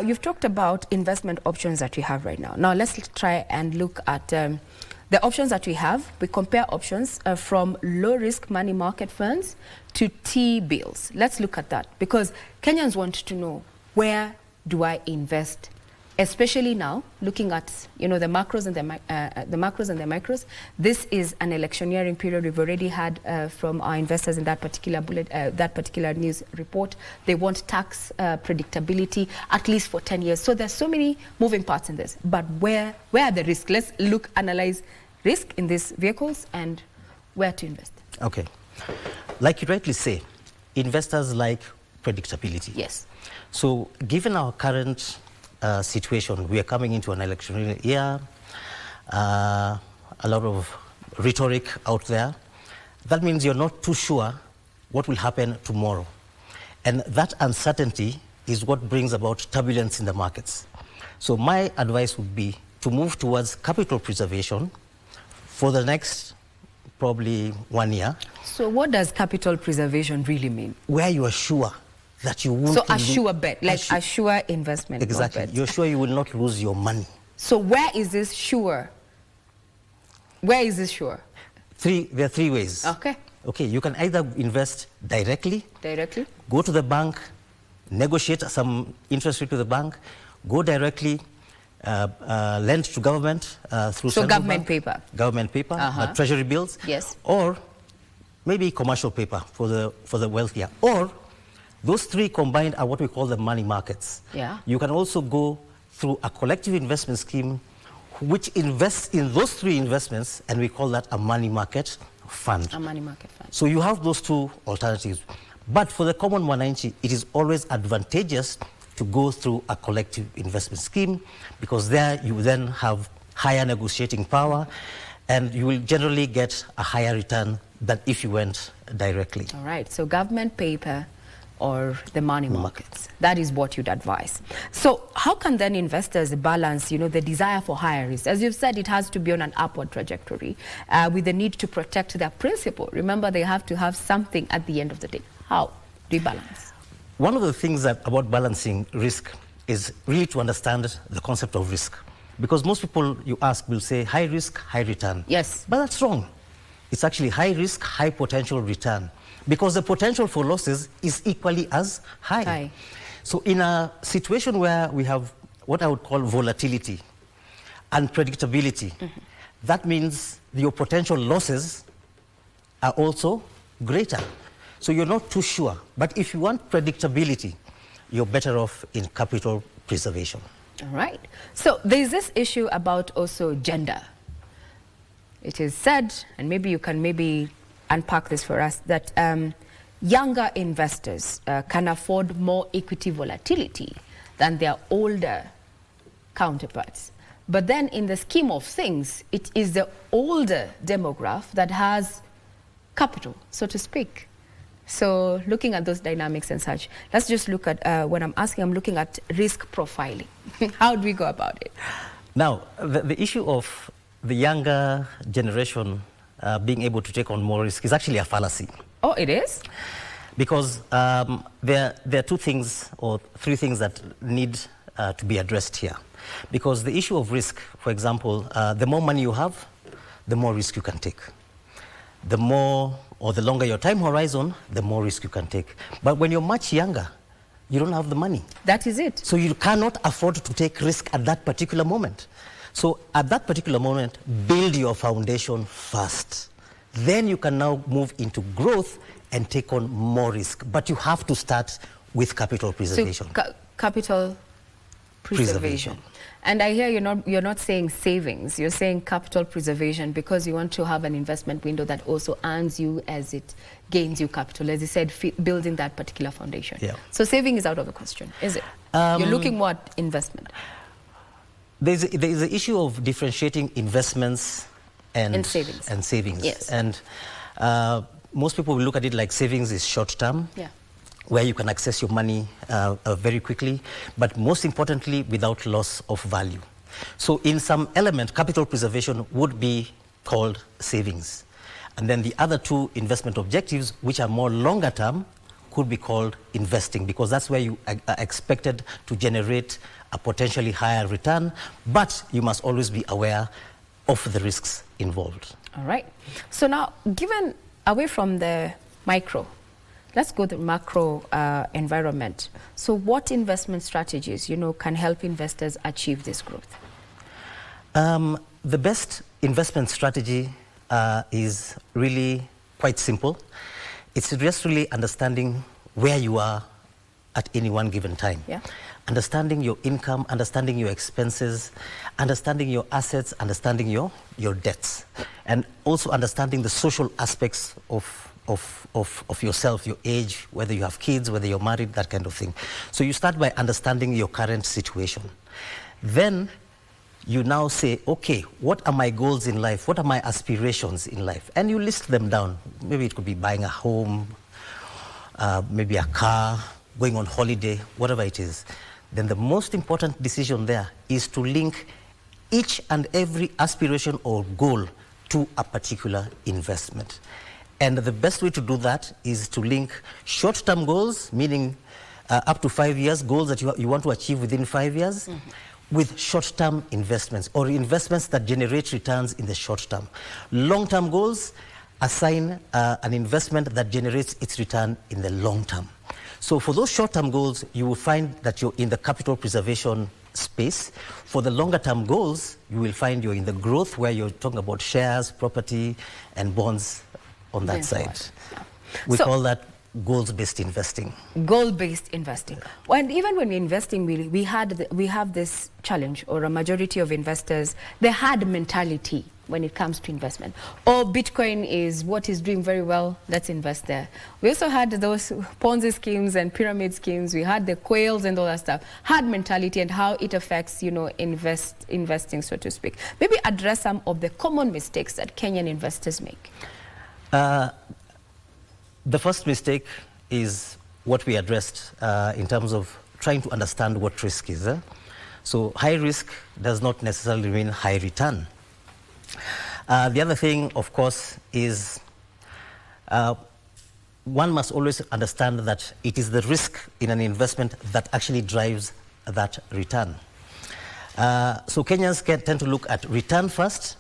Speaker 1: You've talked about investment options that we have right now. Now, let's try and look at the options that we have. We compare options from low-risk money market funds to T-bills. Let's look at that, because Kenyans want to know, where do I invest? Especially now, looking at the macros and the micros. This is an electioneering period. We've already had from our investors in that particular news report. They want tax predictability at least for 10 years. So there's so many moving parts in this. But where are the risks? Let's analyze risk in these vehicles and where to invest.
Speaker 22: Okay, like you rightly say, investors like predictability.
Speaker 1: Yes.
Speaker 22: So given our current situation, we are coming into an election year, a lot of rhetoric out there. That means you're not too sure what will happen tomorrow. And that uncertainty is what brings about turbulence in the markets. So my advice would be to move towards capital preservation for the next probably 1 year.
Speaker 1: So what does capital preservation really mean?
Speaker 22: Where you are sure that you won't...
Speaker 1: So a sure bet, like a sure investment.
Speaker 22: Exactly. You're sure you will not lose your money.
Speaker 1: So where is this sure? Where is this sure?
Speaker 22: There are three ways.
Speaker 1: Okay.
Speaker 22: Okay, you can either invest directly.
Speaker 1: Directly.
Speaker 22: Go to the bank, negotiate some interest rate to the bank, go directly, lend to government through
Speaker 1: government paper.
Speaker 22: Government paper, treasury bills.
Speaker 1: Yes.
Speaker 22: Or maybe commercial paper for the wealthier. Or those three combined are what we call the money markets.
Speaker 1: Yeah.
Speaker 22: You can also go through a collective investment scheme which invests in those three investments, and we call that a money market fund.
Speaker 1: A money market fund.
Speaker 22: So you have those two alternatives. But for the common mwananchi, it is always advantageous to go through a collective investment scheme, because there you then have higher negotiating power, and you will generally get a higher return than if you went directly.
Speaker 1: All right, so government paper or the money markets. That is what you'd advise. So how can then investors balance, the desire for higher risk? As you've said, it has to be on an upward trajectory with the need to protect their principal. Remember, they have to have something at the end of the day. How do you balance?
Speaker 22: One of the things about balancing risk is really to understand the concept of risk. Because most people you ask will say high risk, high return.
Speaker 1: Yes.
Speaker 22: But that's wrong. It's actually high risk, high potential return. Because the potential for losses is equally as high. So in a situation where we have what I would call volatility, unpredictability, that means your potential losses are also greater. So you're not too sure. But if you want predictability, you're better off in capital preservation.
Speaker 1: All right. So there's this issue about also gender. It is said, and maybe you can unpack this for us, that younger investors can afford more equity volatility than their older counterparts. But then in the scheme of things, it is the older demographic that has capital, so to speak. So looking at those dynamics and such, let's just look at, when I'm looking at risk profiling. How do we go about it?
Speaker 22: Now, the issue of the younger generation being able to take on more risk is actually a fallacy.
Speaker 1: Oh, it is?
Speaker 22: Because there are two things or three things that need to be addressed here. Because the issue of risk, for example, the more money you have, the more risk you can take. The more or the longer your time horizon, the more risk you can take. But when you're much younger, you don't have the money.
Speaker 1: That is it.
Speaker 22: So you cannot afford to take risk at that particular moment. So at that particular moment, build your foundation first. Then you can now move into growth and take on more risk. But you have to start with capital preservation.
Speaker 1: So, capital preservation. And I hear you're not saying savings, you're saying capital preservation, because you want to have an investment window that also earns you as it gains you capital, as you said, building that particular foundation.
Speaker 22: Yeah.
Speaker 1: So saving is out of the question, is it? You're looking more at investment.
Speaker 22: There's the issue of differentiating investments and savings.
Speaker 1: Yes.
Speaker 22: And most people will look at it like savings is short term.
Speaker 1: Yeah.
Speaker 22: Where you can access your money very quickly, but most importantly, without loss of value. So in some element, capital preservation would be called savings. And then the other two investment objectives, which are more longer term, could be called investing, because that's where you are expected to generate a potentially higher return, but you must always be aware of the risks involved.
Speaker 1: All right. So now, given away from the micro, let's go to the macro environment. So what investment strategies, can help investors achieve this growth?
Speaker 22: The best investment strategy is really quite simple. It's just really understanding where you are at any one given time.
Speaker 1: Yeah.
Speaker 22: Understanding your income, understanding your expenses, understanding your assets, understanding your debts, and also understanding the social aspects of yourself, your age, whether you have kids, whether you're married, that kind of thing. So you start by understanding your current situation. Then you now say, okay, what are my goals in life? What are my aspirations in life? And you list them down. Maybe it could be buying a home, maybe a car, going on holiday, whatever it is, then the most important decision there is to link each and every aspiration or goal to a particular investment. And the best way to do that is to link short-term goals, meaning up to 5 years, goals that you want to achieve within 5 years, with short-term investments or investments that generate returns in the short term. Long-term goals assign an investment that generates its return in the long term. So for those short-term goals, you will find that you're in the capital preservation space. For the longer-term goals, you will find you're in the growth, where you're talking about shares, property, and bonds on that side. We call that goals-based investing.
Speaker 1: Goal-based investing. And even when we're investing, we have this challenge, or a majority of investors, they had mentality when it comes to investment. Oh, Bitcoin is what is doing very well, let's invest there. We also had those Ponzi schemes and pyramid schemes. We had the quails and all that stuff. Hard mentality and how it affects, investing, so to speak. Maybe address some of the common mistakes that Kenyan investors make.
Speaker 22: The first mistake is what we addressed in terms of trying to understand what risk is. So high risk does not necessarily mean high return. The other thing, of course, is one must always understand that it is the risk in an investment that actually drives that return. So Kenyans tend to look at return first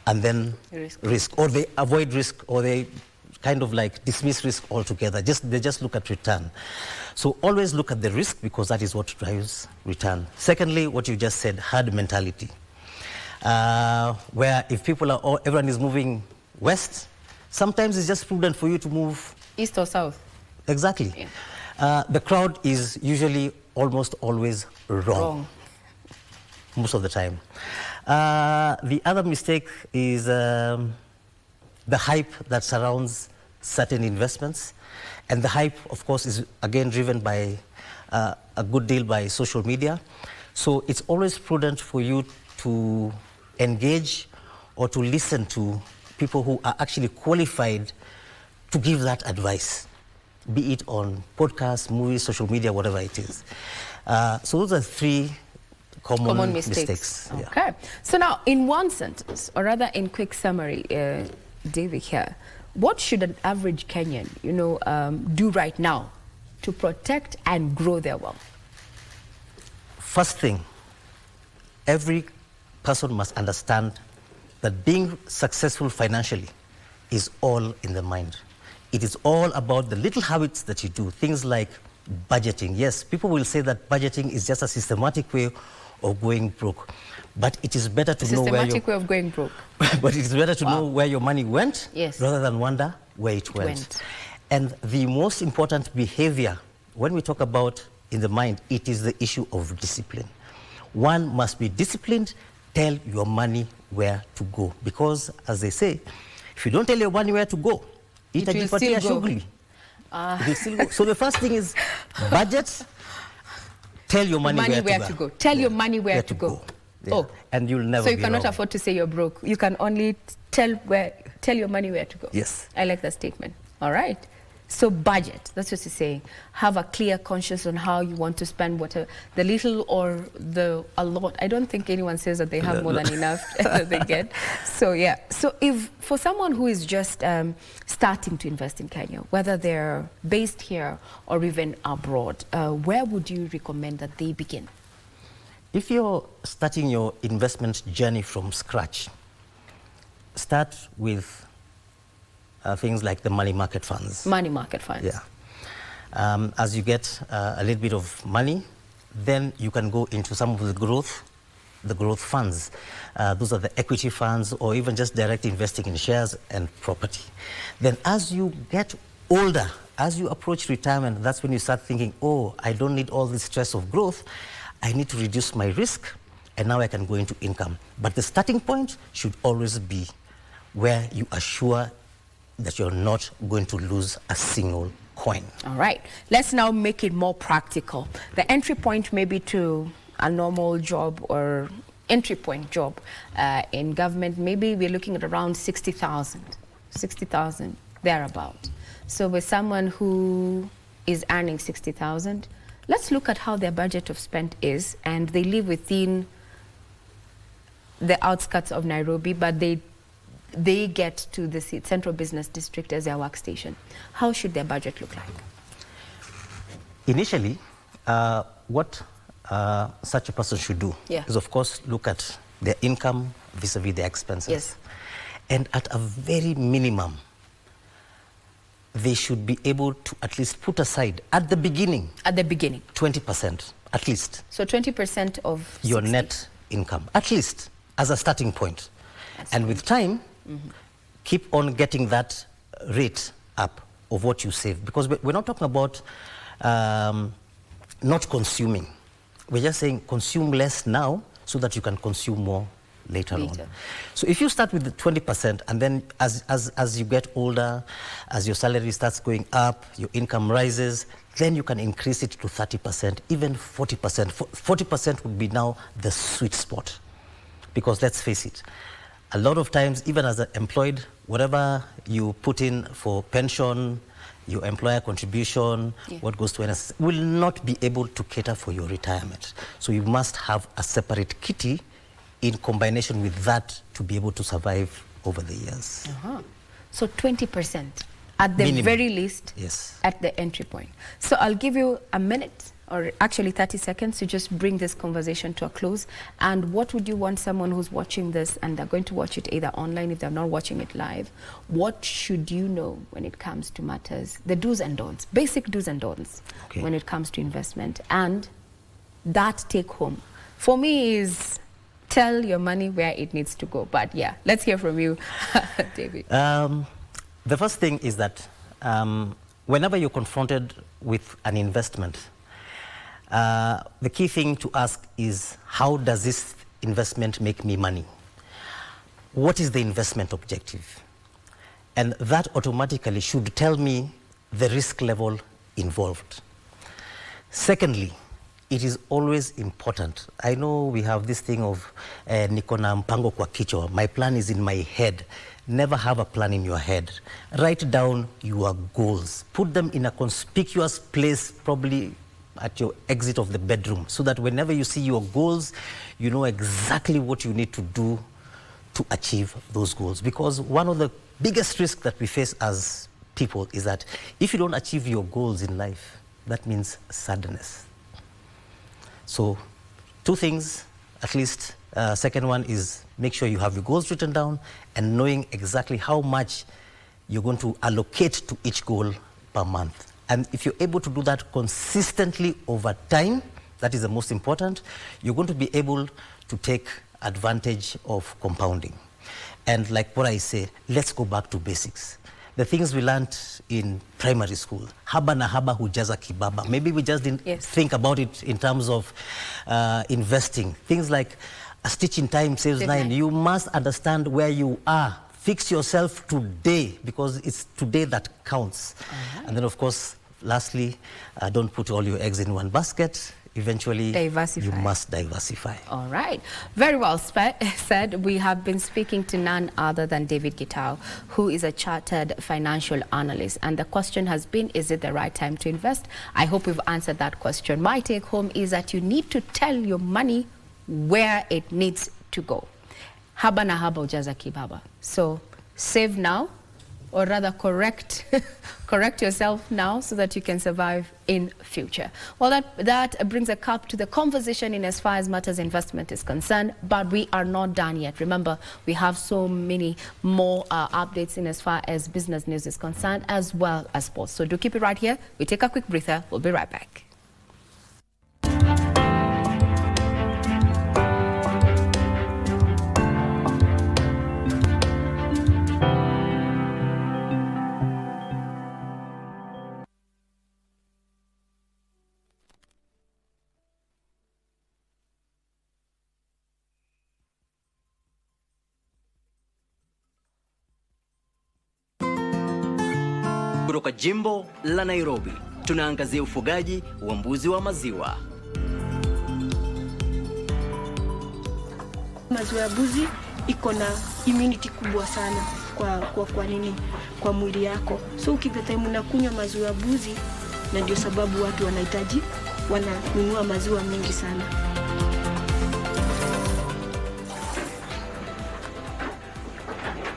Speaker 22: and then risk, or they avoid risk, or they kind of like dismiss risk altogether. They just look at return. So always look at the risk, because that is what drives return. Secondly, what you just said, herd mentality. Where if everyone is moving west, sometimes it's just prudent for you to move
Speaker 1: east or south.
Speaker 22: Exactly. Yeah. The crowd is usually almost always wrong. Most of the time. The other mistake is the hype that surrounds certain investments. And the hype, of course, is again driven by a good deal by social media. So it's always prudent for you to engage or to listen to people who are actually qualified to give that advice, be it on podcasts, movies, social media, whatever it is. So those are three common mistakes.
Speaker 1: Okay. Yeah. So now, in one sentence, or rather in quick summary, David here, what should an average Kenyan, do right now to protect and grow their wealth?
Speaker 22: First thing, every person must understand that being successful financially is all in the mind. It is all about the little habits that you do, things like budgeting. Yes, people will say that budgeting is just a systematic way of going broke, but it is better to know where
Speaker 1: systematic way of going broke.
Speaker 22: But it is better to know where your money went,
Speaker 1: yes,
Speaker 22: rather than wonder where it went. And the most important behavior, when we talk about in the mind, it is the issue of discipline. One must be disciplined. Tell your money where to go, because as they say, if you don't tell your money where to go, it will still go. So the first thing is budget. Tell your money where to go.
Speaker 1: Tell your money where to go.
Speaker 22: Yeah. Oh, and you'll never.
Speaker 1: So you cannot afford to say you're broke. You can only tell your money where to go.
Speaker 22: Yes.
Speaker 1: I like that statement. All right. So budget. That's what you're saying. Have a clear conscience on how you want to spend whatever, the little or a lot. I don't think anyone says that they have more than enough that they get. So yeah. So if for someone who is just starting to invest in Kenya, whether they're based here or even abroad, where would you recommend that they begin?
Speaker 22: If you're starting your investment journey from scratch, start with things like the money market funds.
Speaker 1: Money market funds.
Speaker 22: Yeah. As you get a little bit of money, then you can go into some of the growth funds. Those are the equity funds, or even just direct investing in shares and property. Then as you get older, as you approach retirement, that's when you start thinking, oh, I don't need all this stress of growth. I need to reduce my risk, and now I can go into income. But the starting point should always be where you are sure that you're not going to lose a single coin.
Speaker 1: All right. Let's now make it more practical. The entry point maybe to a normal job or entry point job in government, maybe we're looking at around 60,000 thereabout. So with someone who is earning 60,000. Let's look at how their budget of spend is, and they live within the outskirts of Nairobi, but they get to the central business district as their workstation. How should their budget look like?
Speaker 22: Initially, what such a person should do is, of course, look at their income vis-a-vis their expenses.
Speaker 1: Yes.
Speaker 22: And at a very minimum, they should be able to at least put aside at the beginning. 20%, at least.
Speaker 1: So 20% of
Speaker 22: your net income, at least as a starting point. And with time, keep on getting that rate up of what you save. Because we're not talking about not consuming. We're just saying consume less now so that you can consume more later on. So if you start with the 20%, and then as you get older, as your salary starts going up, your income rises, then you can increase it to 30%, even 40%. 40% would be now the sweet spot. Because let's face it, a lot of times, even as an employed, whatever you put in for pension, your employer contribution, what goes to NSS, will not be able to cater for your retirement. So you must have a separate kitty in combination with that to be able to survive over the years.
Speaker 1: So 20% at the
Speaker 22: minimum.
Speaker 1: very least, at the entry point. So I'll give you a minute, or actually 30 seconds, to just bring this conversation to a close. And what would you want someone who's watching this, and they're going to watch it either online if they're not watching it live, what should you know when it comes to matters, the do's and don'ts, basic do's and don'ts when it comes to investment? And that take home for me is tell your money where it needs to go. But yeah, let's hear from you, David.
Speaker 22: The first thing is that whenever you're confronted with an investment, the key thing to ask is, how does this investment make me money? What is the investment objective? And that automatically should tell me the risk level involved. Secondly, it is always important. I know we have this thing of niko na mpango kwa kichwa. My plan is in my head. Never have a plan in your head. Write down your goals. Put them in a conspicuous place, probably at your exit of the bedroom, so that whenever you see your goals, you know exactly what you need to do to achieve those goals. Because one of the biggest risks that we face as people is that if you don't achieve your goals in life, that means sadness. So 2 things, at least. Second one is make sure you have your goals written down and knowing exactly how much you're going to allocate to each goal per month. And if you're able to do that consistently over time, that is the most important, you're going to be able to take advantage of compounding. And like what I say, let's go back to basics. The things we learned in primary school, haba na haba hujaza kibaba. Maybe we just didn't think about it in terms of investing. Things like a stitch in time saves 9. You must understand where you are. Fix yourself today, because it's today that counts. And then, of course, lastly, don't put all your eggs in one basket. Eventually, you must diversify.
Speaker 1: All right. Very well said. We have been speaking to none other than David Gitau, who is a chartered financial analyst. And the question has been, is it the right time to invest? I hope we've answered that question. My take home is that you need to tell your money where it needs to go. Haba na haba ujaza kibaba. So save now, or rather correct yourself now so that you can survive in future. Well, that brings a cap to the conversation in as far as matters investment is concerned, but we are not done yet. Remember, we have so many more updates in as far as business news is concerned, as well as sports. So do keep it right here. We take a quick breather. We'll be right back.
Speaker 3: Kutoka jimbo la Nairobi, tunaangazia ufugaji wa mbuzi wa maziwa.
Speaker 9: Maziwa ya mbuzi iko na immunity kubwa sana kwa mwili yako. So ukipata unakunywa maziwa ya mbuzi na ndio sababu watu wananunua maziwa mengi sana.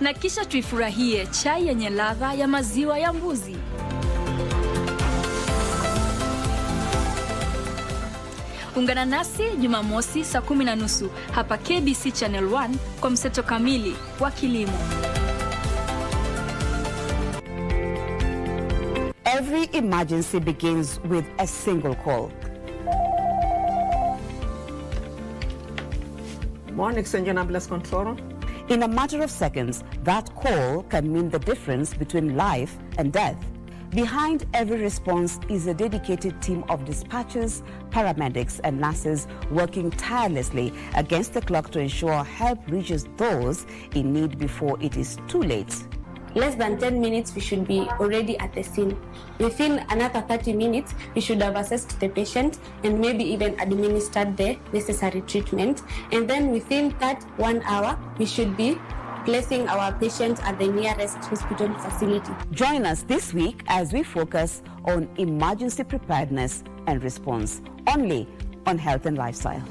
Speaker 11: Na kisha tuifurahie chai yenye ladha ya maziwa ya mbuzi. Ungana nasi Jumamosi saa 10:30 hapa KBC Channel 1 kwa mseto kamili wa kilimo.
Speaker 12: Every emergency begins with a single call.
Speaker 23: Morning, Engine Ambulance Control.
Speaker 12: In a matter of seconds, that call can mean the difference between life and death. Behind every response is a dedicated team of dispatchers, paramedics, and nurses working tirelessly against the clock to ensure help reaches those in need before it is too late.
Speaker 24: Less than 10 minutes, we should be already at the scene. Within another 30 minutes, we should have assessed the patient and maybe even administered the necessary treatment. And then within that 1 hour, we should be placing our patient at the nearest hospital facility.
Speaker 12: Join us this week as we focus on emergency preparedness and response, only on Health and Lifestyle.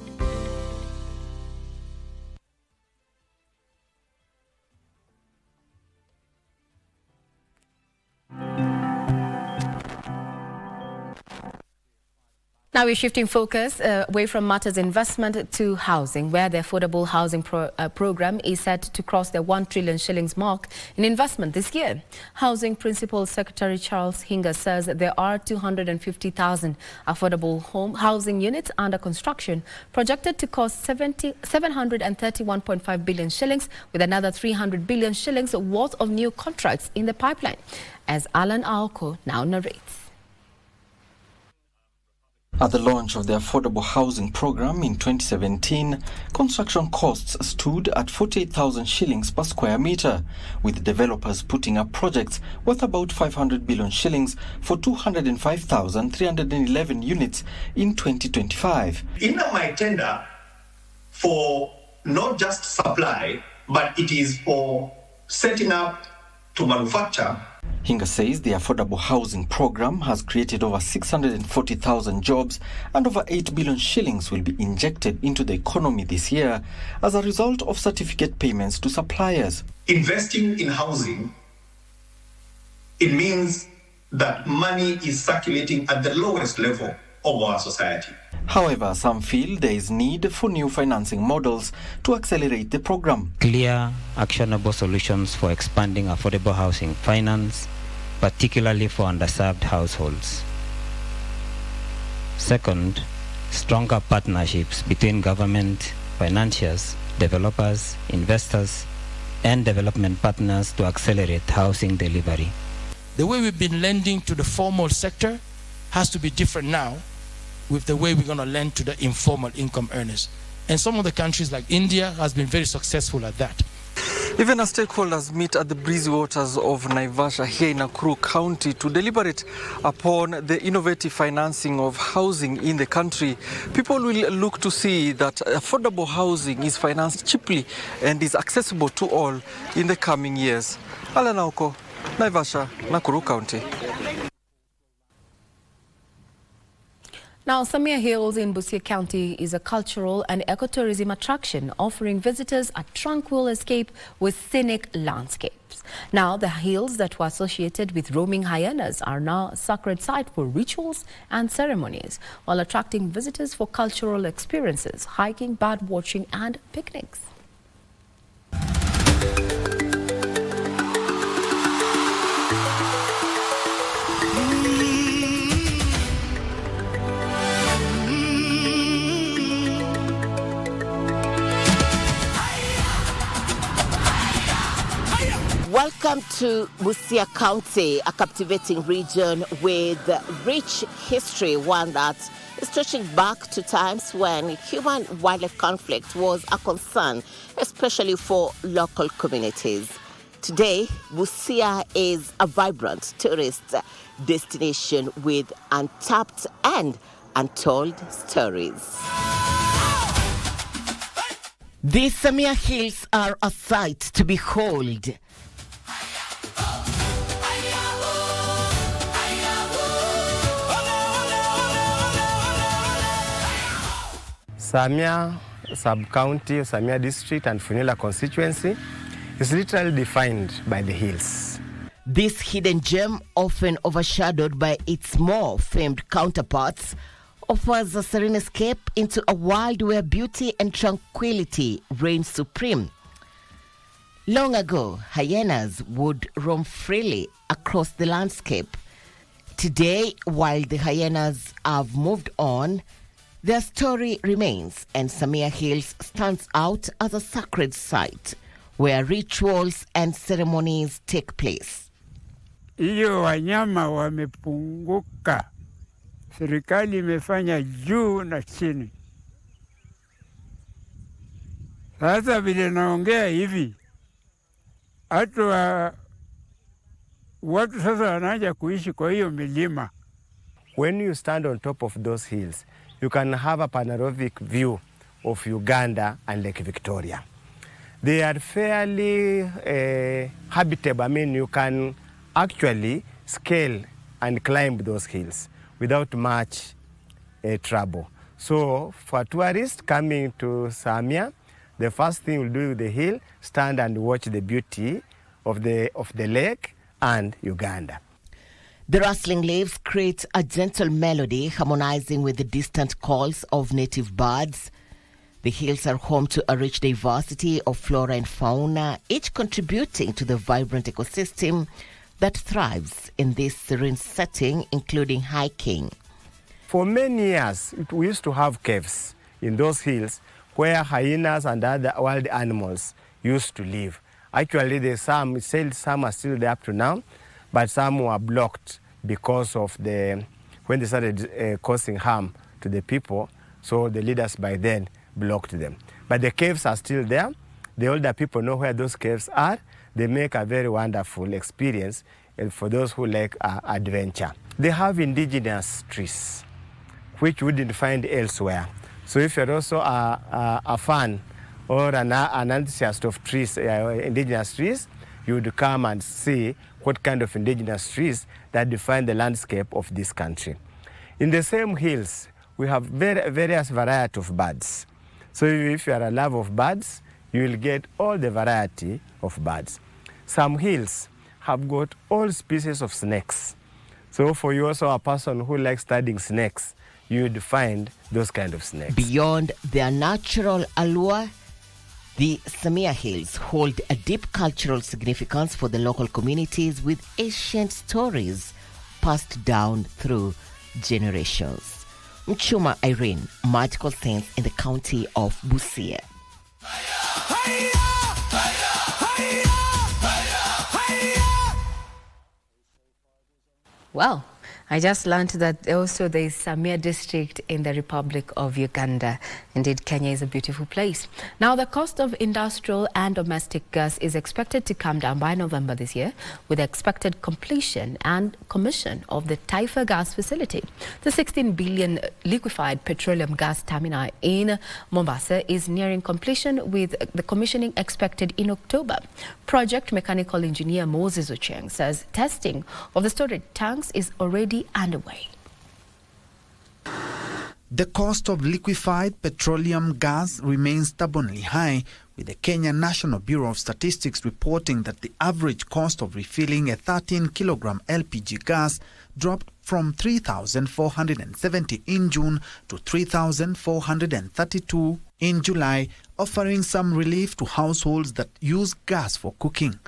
Speaker 1: Now we're shifting focus away from matters investment to housing, where the affordable housing program is set to cross the 1 trillion shillings mark in investment this year. Housing Principal Secretary Charles Hinga says there are 250,000 affordable housing units under construction, projected to cost 731.5 billion shillings, with another 300 billion shillings worth of new contracts in the pipeline, as Alan Aoko now narrates.
Speaker 25: At the launch of the affordable housing program in 2017, construction costs stood at 48,000 shillings per square meter, with developers putting up projects worth about 500 billion shillings for 205,311 units in 2025.
Speaker 26: In my tender for not just supply, but it is for setting up to manufacture.
Speaker 25: Hinga says the affordable housing program has created over 640,000 jobs and over 8 billion shillings will be injected into the economy this year as a result of certificate payments to suppliers.
Speaker 26: Investing in housing, it means that money is circulating at the lowest level of our society.
Speaker 25: However, some feel there is need for new financing models to accelerate the program.
Speaker 27: Clear, actionable solutions for expanding affordable housing finance, particularly for underserved households. Second, stronger partnerships between government, financiers, developers, investors, and development partners to accelerate housing delivery.
Speaker 28: The way we've been lending to the formal sector has to be different now with the way we're going to lend to the informal income earners. And some of the countries like India has been very successful at that.
Speaker 25: Even as stakeholders meet at the breezy waters of Naivasha here in Nakuru County to deliberate upon the innovative financing of housing in the country, people will look to see that affordable housing is financed cheaply and is accessible to all in the coming years. Alan Aoko, Naivasha, Nakuru County.
Speaker 1: Now, Samia Hills in Busia County is a cultural and ecotourism attraction, offering visitors a tranquil escape with scenic landscapes. Now, the hills that were associated with roaming hyenas are now a sacred site for rituals and ceremonies, while attracting visitors for cultural experiences, hiking, bird watching, and picnics.
Speaker 29: Welcome to Busia County, a captivating region with rich history, one that is stretching back to times when human-wildlife conflict was a concern, especially for local communities. Today, Busia is a vibrant tourist destination with untapped and untold stories. These Samia Hills are a sight to behold.
Speaker 5: Samia sub-county, Samia district and Funila constituency is literally defined by the hills.
Speaker 29: This hidden gem, often overshadowed by its more famed counterparts, offers a serene escape into a world where beauty and tranquility reign supreme. Long ago, hyenas would roam freely across the landscape. Today, while the hyenas have moved on, their story remains, and Samia Hills stands out as a sacred site where rituals and ceremonies take place.
Speaker 10: Iyo wanyama wamepunguka. Serikali imefanya juu na chini. Sasa vile naongea hivi, watu sasa wanaanza kuishi kwa hiyo milima.
Speaker 5: When you stand on top of those hills, you can have a panoramic view of Uganda and Lake Victoria. They are fairly habitable. I mean, you can actually scale and climb those hills without much trouble. So for tourists coming to Samia, the first thing we'll do with the hill, stand and watch the beauty of the lake and Uganda.
Speaker 29: The rustling leaves create a gentle melody harmonizing with the distant calls of native birds. The hills are home to a rich diversity of flora and fauna, each contributing to the vibrant ecosystem that thrives in this serene setting, including hiking.
Speaker 5: For many years, we used to have caves in those hills where hyenas and other wild animals used to live. Actually, some are still there up to now, but some were blocked because of when they started causing harm to the people, so the leaders by then blocked them. But the caves are still there. The older people know where those caves are. They make a very wonderful experience for those who like adventure. They have indigenous trees, which you wouldn't find elsewhere. So if you're also a fan or an enthusiast of trees, indigenous trees, you would come and see what kind of indigenous trees that define the landscape of this country. In the same hills, we have various variety of birds. So if you are a lover of birds, you will get all the variety of birds. Some hills have got all species of snakes. So for you also a person who likes studying snakes, you would find those kind of snakes.
Speaker 29: Beyond their natural allure, the Samia Hills hold a deep cultural significance for the local communities with ancient stories passed down through generations. Mchuma Irene, Magical Sense in the county of Busia.
Speaker 1: Well, I just learned that also there is Samia district in the Republic of Uganda. Indeed, Kenya is a beautiful place. Now, the cost of industrial and domestic gas is expected to come down by November this year with the expected completion and commission of the Taifa gas facility. The 16 billion liquefied petroleum gas terminal in Mombasa is nearing completion with the commissioning expected in October. Project mechanical engineer Moses Ocheng says testing of the storage tanks is already underway.
Speaker 13: The cost of liquefied petroleum gas remains stubbornly high, with the Kenya National Bureau of Statistics reporting that the average cost of refilling a 13-kilogram LPG gas dropped from 3,470 in June to 3,432 in July, offering some relief to households that use gas for cooking.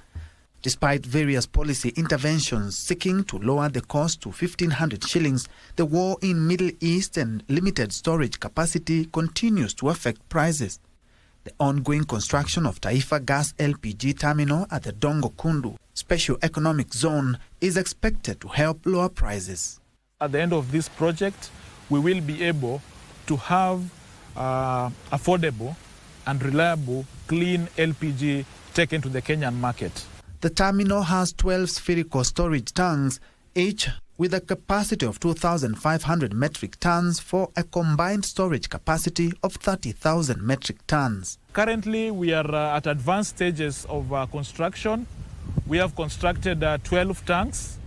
Speaker 13: Despite various policy interventions seeking to lower the cost to 1,500 shillings, the war in Middle East and limited storage capacity continues to affect prices. The ongoing construction of Taifa Gas LPG terminal at the Dongo Kundu Special Economic Zone is expected to help lower prices.
Speaker 14: At the end of this project, we will be able to have affordable and reliable clean LPG taken to the Kenyan market.
Speaker 13: The terminal has 12 spherical storage tanks, each with a capacity of 2,500 metric tons for a combined storage capacity of 30,000 metric tons.
Speaker 14: Currently, we are at advanced stages of construction. We have constructed 12 tanks.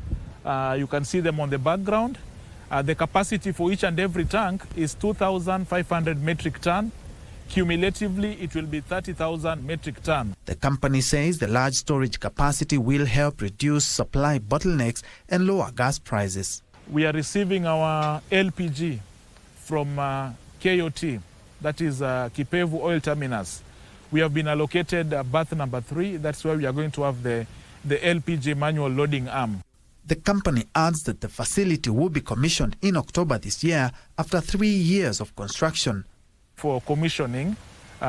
Speaker 14: You can see them on the background. The capacity for each and every tank is 2,500 metric ton. Cumulatively, it will be 30,000 metric ton.
Speaker 13: The company says the large storage capacity will help reduce supply bottlenecks and lower gas prices.
Speaker 14: We are receiving our LPG from KOT, that is Kipevu Oil Terminus. We have been allocated berth number 3. That's where we are going to have the LPG manual loading arm.
Speaker 13: The company adds that the facility will be commissioned in October this year after 3 years of construction.
Speaker 14: For commissioning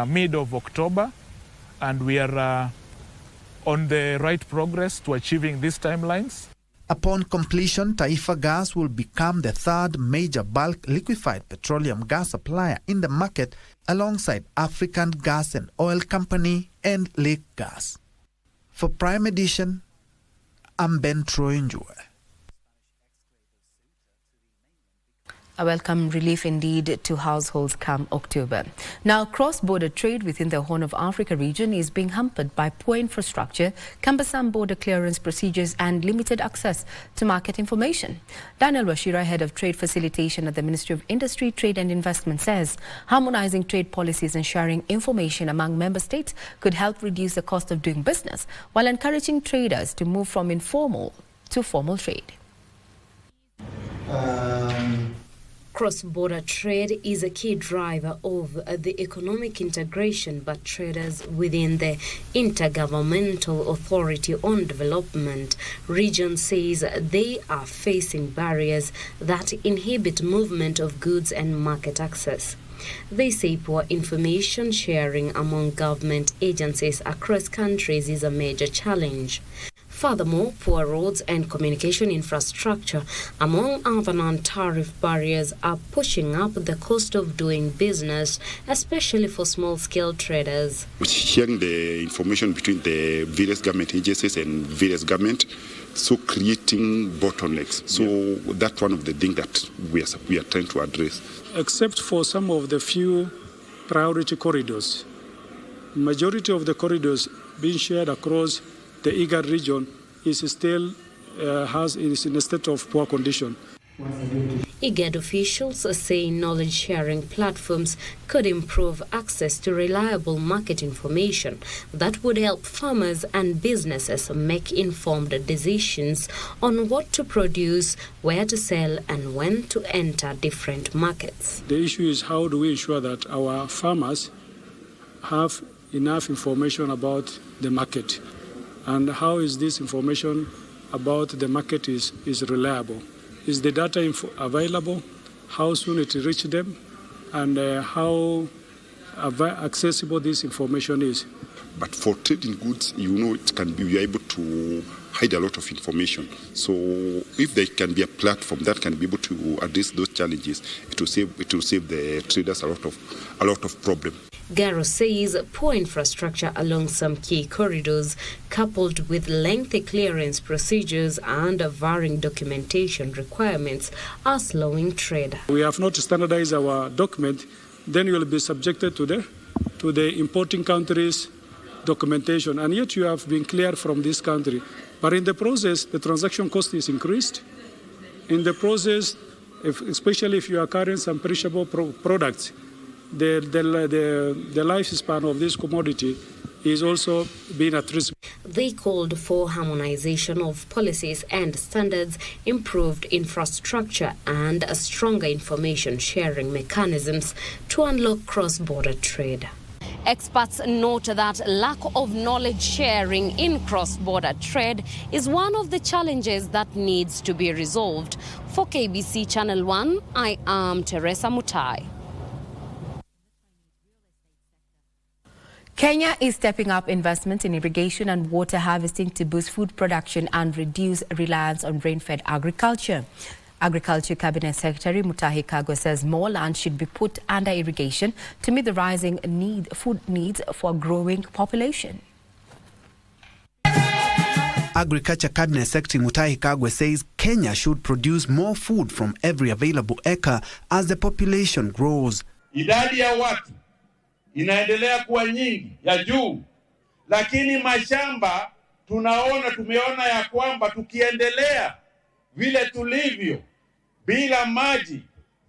Speaker 14: mid of October, and we are on the right progress to achieving these timelines.
Speaker 13: Upon completion, Taifa Gas will become the third major bulk liquefied petroleum gas supplier in the market alongside African Gas and Oil Company and Lake Gas. For Prime Edition, I'm Ben Troinjue.
Speaker 1: A welcome relief indeed to households come October. Now, cross-border trade within the Horn of Africa region is being hampered by poor infrastructure, cumbersome border clearance procedures and limited access to market information. Daniel Washira, head of trade facilitation at the Ministry of Industry, Trade and Investment, says harmonizing trade policies and sharing information among member states could help reduce the cost of doing business while encouraging traders to move from informal to formal trade.
Speaker 2: Cross-border trade is a key driver of the economic integration, but traders within the Intergovernmental Authority on Development region says they are facing barriers that inhibit movement of goods and market access. They say poor information sharing among government agencies across countries is a major challenge. Furthermore, poor roads and communication infrastructure, among other non-tariff barriers, are pushing up the cost of doing business, especially for small-scale traders.
Speaker 4: Sharing the information between the various government agencies and various government, so creating bottlenecks. So that's one of the things that we are trying to address.
Speaker 15: Except for some of the few priority corridors, majority of the corridors being shared across the IGAD region is still is in a state of poor condition.
Speaker 2: IGAD officials say knowledge-sharing platforms could improve access to reliable market information that would help farmers and businesses make informed decisions on what to produce, where to sell, and when to enter different markets.
Speaker 15: The issue is how do we ensure that our farmers have enough information about the market, and how is this information about the market is reliable? Is the data available? How soon it reaches them? And how accessible this information is?
Speaker 4: But for trading goods, it can be, we are able to hide a lot of information. So if there can be a platform that can be able to address those challenges, it will save the traders a lot of problem.
Speaker 2: Garo says poor infrastructure along some key corridors, coupled with lengthy clearance procedures and varying documentation requirements, are slowing trade.
Speaker 15: We have not standardized our document, then you will be subjected to the importing countries' documentation, and yet you have been cleared from this country. But in the process, the transaction cost is increased. In the process, especially if you are carrying some perishable products, the lifespan of this commodity is also being at risk.
Speaker 2: They called for harmonization of policies and standards, improved infrastructure, and a stronger information sharing mechanisms to unlock cross-border trade. Experts note that lack of knowledge sharing in cross-border trade is one of the challenges that needs to be resolved. For KBC Channel 1, I am Teresa Mutai.
Speaker 1: Kenya is stepping up investment in irrigation and water harvesting to boost food production and reduce reliance on rain-fed agriculture. Agriculture Cabinet Secretary Mutahi Kagwe says more land should be put under irrigation to meet the rising food needs for a growing population.
Speaker 13: Agriculture Cabinet Secretary Mutahi Kagwe says Kenya should produce more food from every available acre as the population grows.
Speaker 16: Idadi ya watu inaendelea kuwa nyingi ya juu, lakini mashamba tumeona ya kwamba tukiendelea vile tulivyo bila maji,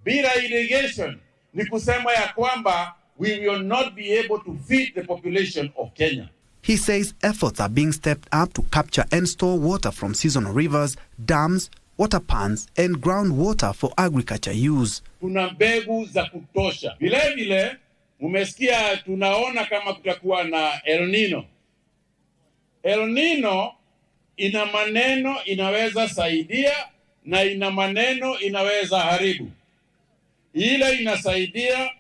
Speaker 16: bila irrigation, ni kusema ya kwamba we will not be able to feed the population of Kenya.
Speaker 13: He says efforts are being stepped up to capture and store water from seasonal rivers, dams, water pans and groundwater for agriculture use.
Speaker 16: Tuna mbegu za kutosha. Vile vile, umesikia tunaona kama kutakuwa na El Nino. El Nino ina maneno inaweza saidia na ina maneno inaweza haribu. Ile inasaidia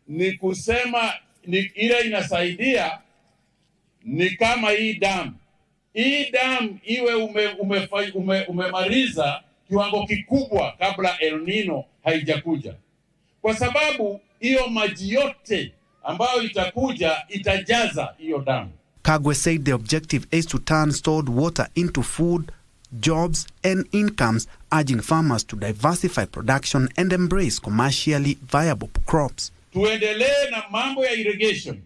Speaker 16: ni kusema ile inasaidia ni kama hii dam. Hii dam iwe umemaliza kiwango kikubwa kabla El Nino haijakuja. Kwa sababu hiyo maji yote ambayo itakuja itajaza hiyo dam.
Speaker 13: Kagwe said the objective is to turn stored water into food, jobs and incomes, urging farmers to diversify production and embrace commercially viable crops.
Speaker 16: Tuendelee na mambo ya irrigation.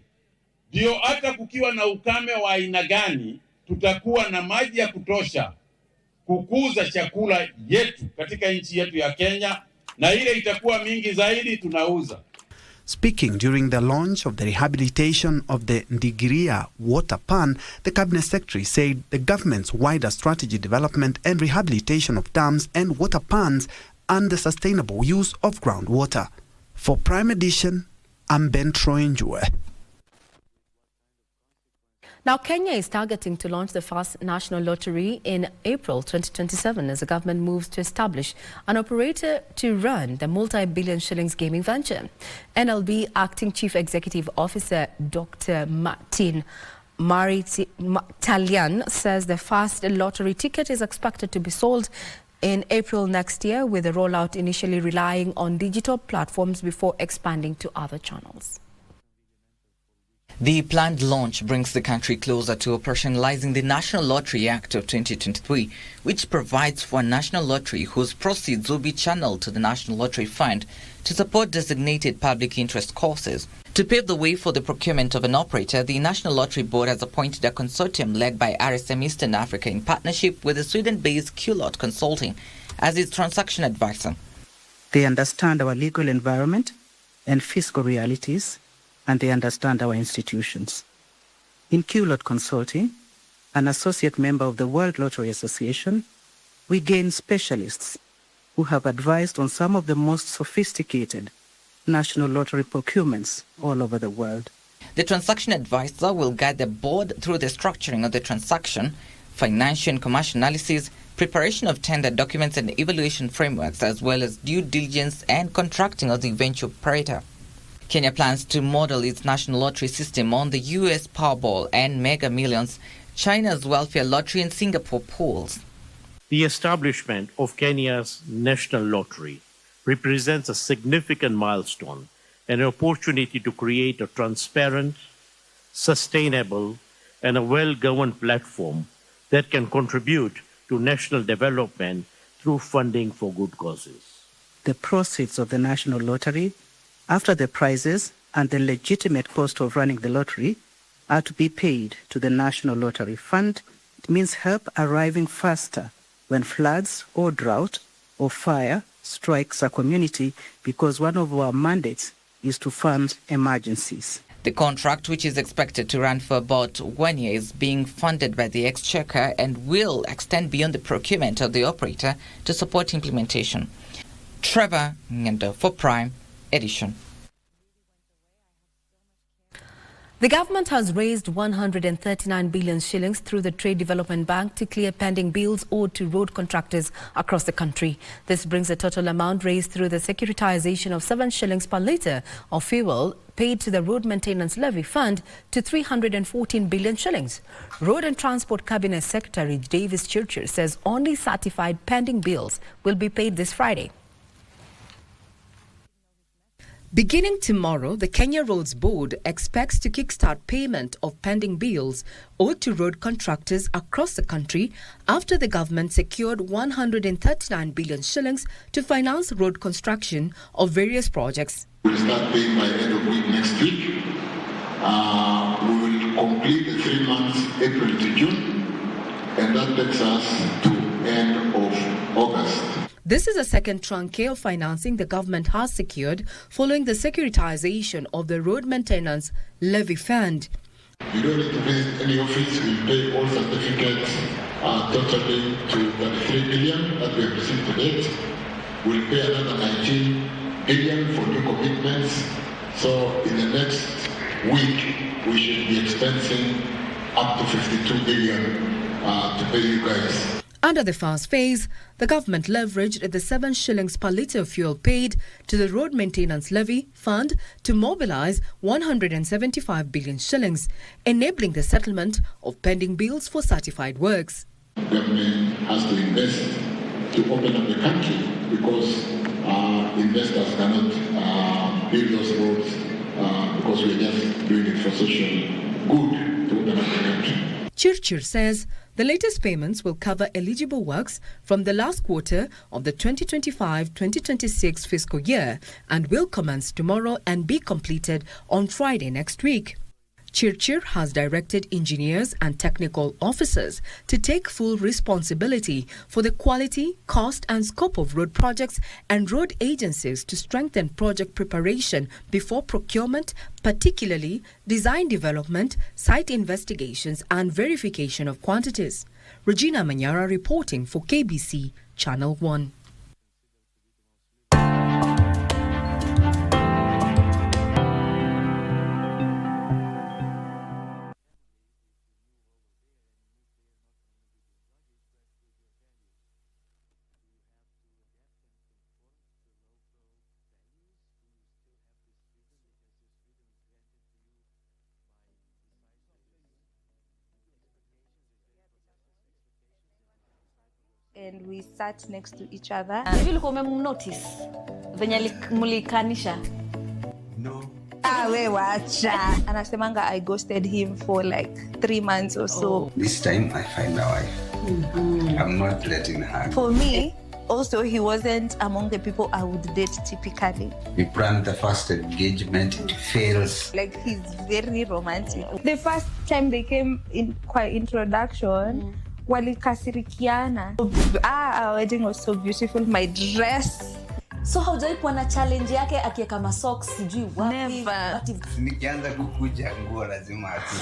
Speaker 16: Ndio hata kukiwa na ukame wa aina gani, tutakuwa na maji ya kutosha kukuza chakula yetu katika nchi yetu ya Kenya, na ile itakuwa mingi zaidi tunauza.
Speaker 13: Speaking during the launch of the rehabilitation of the Ndigiria water pan, the Cabinet Secretary said the government's wider strategy development and rehabilitation of dams and water pans and the sustainable use of groundwater. For Prime Edition, I'm Ben Troinjue.
Speaker 1: Now, Kenya is targeting to launch the first national lottery in April 2027 as the government moves to establish an operator to run the multi-billion shillings gaming venture. NLB Acting Chief Executive Officer Dr. Martin Talian says the first lottery ticket is expected to be sold in April next year, with the rollout initially relying on digital platforms before expanding to other channels.
Speaker 6: The planned launch brings the country closer to operationalizing the National Lottery Act of 2023, which provides for a national lottery whose proceeds will be channeled to the National Lottery Fund to support designated public interest causes. To pave the way for the procurement of an operator, the National Lottery Board has appointed a consortium led by RSM Eastern Africa in partnership with the Sweden-based Qlot Consulting as its transaction advisor.
Speaker 7: They understand our legal environment and fiscal realities, and they understand our institutions. In Qlot Consulting, an associate member of the World Lottery Association, we gain specialists who have advised on some of the most sophisticated national lottery procurements all over the world.
Speaker 6: The transaction advisor will guide the board through the structuring of the transaction, financial and commercial analysis, preparation of tender documents and evaluation frameworks, as well as due diligence and contracting of the eventual operator. Kenya plans to model its national lottery system on the US Powerball and Mega Millions, China's welfare lottery and Singapore pools.
Speaker 8: The establishment of Kenya's national lottery represents a significant milestone and an opportunity to create a transparent, sustainable, and a well-governed platform that can contribute to national development through funding for good causes.
Speaker 7: The proceeds of the national lottery, after the prizes and the legitimate cost of running the lottery, are to be paid to the National Lottery Fund. It means help arriving faster when floods or drought or fire strikes a community, because one of our mandates is to fund emergencies.
Speaker 6: The contract, which is expected to run for about 1 year, is being funded by the Exchequer and will extend beyond the procurement of the operator to support implementation. Trevor Ngendo for Prime Edition.
Speaker 1: The government has raised 139 billion shillings through the Trade Development Bank to clear pending bills owed to road contractors across the country. This brings the total amount raised through the securitization of 7 shillings per litre of fuel paid to the Road Maintenance Levy Fund to 314 billion shillings. Road and Transport Cabinet Secretary Davis Churchill says only certified pending bills will be paid this Friday. Beginning tomorrow, the Kenya Roads Board expects to kickstart payment of pending bills owed to road contractors across the country after the government secured 139 billion shillings to finance road construction of various projects.
Speaker 17: We'll start paying by end of week next week. We will complete the 3 months, April to June, and that takes us to end of August.
Speaker 1: This is the second tranche of financing the government has secured following the securitization of the Road Maintenance Levy Fund.
Speaker 17: You don't need to visit any office. We pay all certificates totaling to 33 billion that we have received to date. We'll pay another 19 billion for new commitments. So in the next week, we should be expensing up to 52 billion to pay you guys.
Speaker 1: Under the first phase, the government leveraged the 7 shillings per litre of fuel paid to the Road Maintenance Levy Fund to mobilize 175 billion shillings, enabling the settlement of pending bills for certified works.
Speaker 17: The government has to invest to open up the country because investors cannot build those roads because we're just doing it for social good to open up the country.
Speaker 1: Chirchir says the latest payments will cover eligible works from the last quarter of the 2025-2026 fiscal year and will commence tomorrow and be completed on Friday next week. Chirchir has directed engineers and technical officers to take full responsibility for the quality, cost and scope of road projects and road agencies to strengthen project preparation before procurement, particularly design development, site investigations and verification of quantities. Regina Manyara reporting for KBC Channel 1.
Speaker 3: And we sat next to each other. Hivi ulikuwa umemnotice venye mulikanisha?
Speaker 17: No.
Speaker 3: We wacha. Anasemanga I ghosted him for like 3 months or so.
Speaker 9: This time I find a wife. I'm not letting her.
Speaker 3: For me, also he wasn't among the people I would date typically.
Speaker 9: We planned the first engagement, it fails.
Speaker 3: Like he's very romantic. The first time they came in kwa introduction, walikasirikiana. Our wedding was so beautiful. My dress.
Speaker 11: So haujai kuwa na challenge yake akiweka masocks sijui wapi?
Speaker 3: Never.
Speaker 9: Nikianza kukuja nguo lazima ati.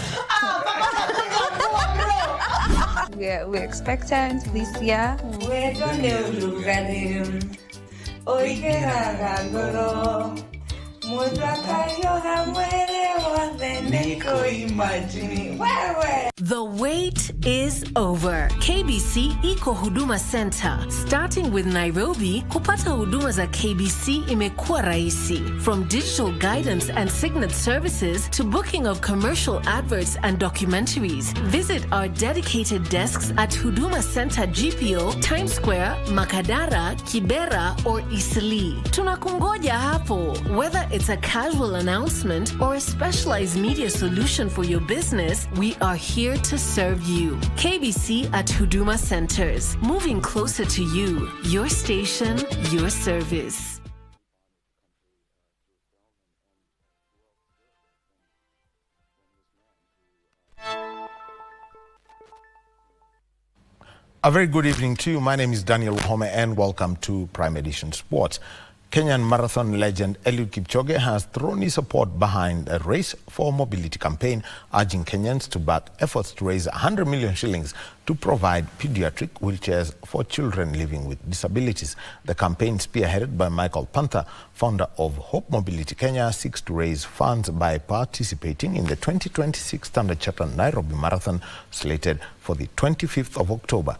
Speaker 3: We're expectant this year.
Speaker 18: The wait is over. KBC Iko Huduma Center. Starting with Nairobi, kupata huduma za KBC imekuwa rahisi. From digital guidance and signet services to booking of commercial adverts and documentaries. Visit our dedicated desks at Huduma Center GPO, Times Square, Makadara, Kibera or Eastleigh. Tunakungoja hapo. Whether it's a casual announcement or a specialized media solution for your business, we are here to serve you. KBC at Huduma Centers, moving closer to you. Your station, your service.
Speaker 19: A very good evening to you. My name is Daniel Home and welcome to Prime Edition Sports. Kenyan marathon legend Eliud Kipchoge has thrown his support behind a Race for Mobility campaign, urging Kenyans to back efforts to raise 100 million shillings to provide pediatric wheelchairs for children living with disabilities. The campaign, spearheaded by Michael Panther, founder of Hope Mobility Kenya, seeks to raise funds by participating in the 2026 Standard Chartered Nairobi Marathon, slated for the 25th of October.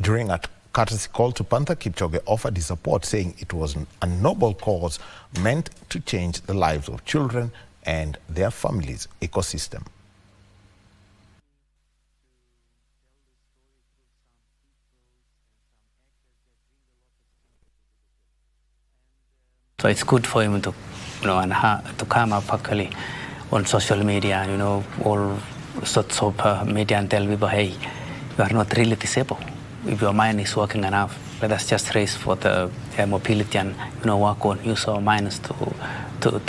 Speaker 19: During a courtesy call to Panther, Kipchoge offered his support, saying it was a noble cause meant to change the lives of children and their families' ecosystem.
Speaker 20: So it's good for him to, and her to come up actually on social media, all sorts of media, and tell people, hey, you are not really disabled. If your mind is working enough, let us just raise for the mobility and work on use our minds to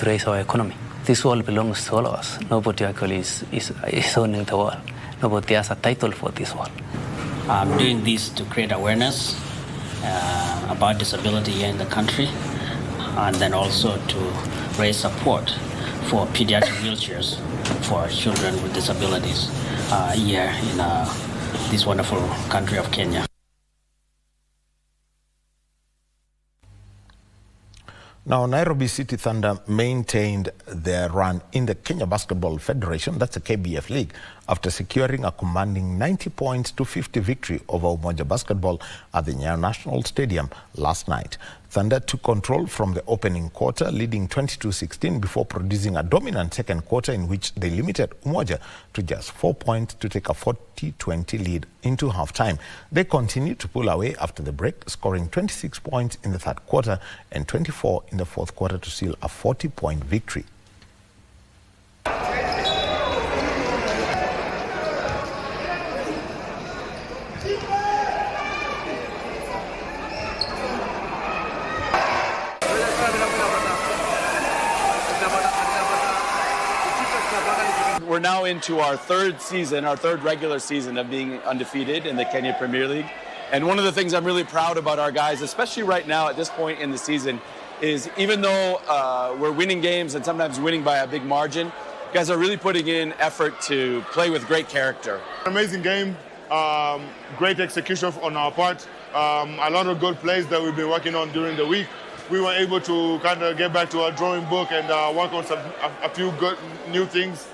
Speaker 20: raise our economy. This world belongs to all of us. Nobody actually is owning the world. Nobody has a title for this world.
Speaker 21: I'm doing this to create awareness
Speaker 12: about disability here in the country, and then also to raise support for pediatric wheelchairs for children with disabilities here in this wonderful country of Kenya.
Speaker 19: Now, Nairobi City Thunder maintained their run in the Kenya Basketball Federation, that's the KBF League, after securing a commanding 90 points to 50 victory over Umoja Basketball at the Manyara National Stadium last night. Thunder took control from the opening quarter, leading 22-16 before producing a dominant second quarter in which they limited Umoja to just 4 points to take a 40-20 lead into halftime. They continued to pull away after the break, scoring 26 points in the third quarter and 24 in the fourth quarter to seal a 40-point victory.
Speaker 21: We're now into our third regular season of being undefeated in the Kenya Premier League. And one of the things I'm really proud about our guys, especially right now at this point in the season, is even though we're winning games and sometimes winning by a big margin, guys are really putting in effort to play with great character.
Speaker 22: Amazing game, great execution on our part, a lot of good plays that we've been working on during the week. We were able to kind of get back to our drawing book and work on a few good new things.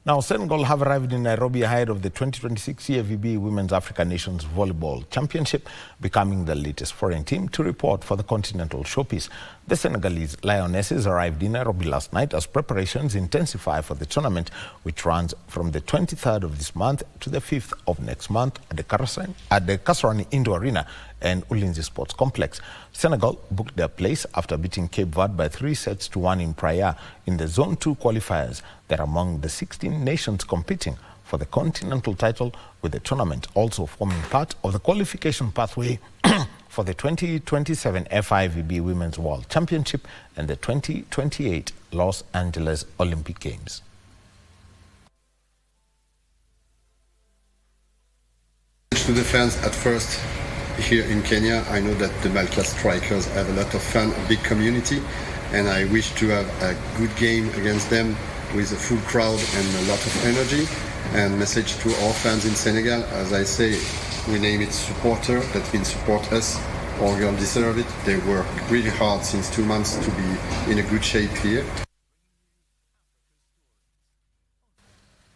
Speaker 19: Now, Senegal have arrived in Nairobi ahead of the 2026 CFVB Women's African Nations Volleyball Championship, becoming the latest foreign team to report for the continental showpiece. The Senegalese Lionesses arrived in Nairobi last night as preparations intensify for the tournament, which runs from the 23rd of this month to the 5th of next month at the Kasarani Indoor Arena and Ulinzi Sports Complex. Senegal booked their place after beating Cape Verde by 3-1 in Praia in the Zone 2 qualifiers. They're among the 16 nations competing for the continental title, with the tournament also forming part of the qualification pathway for the 2027 FIVB Women's World Championship and the 2028 Los Angeles Olympic Games.
Speaker 23: To the fans at first here in Kenya, I know that the Malka Strikers have a lot of fun, a big community, and I wish to have a good game against them with a full crowd and a lot of energy. And message to all fans in Senegal, as I say, we name it supporter, that means support us. All girls deserve it. They work really hard since 2 months to be in a good shape here.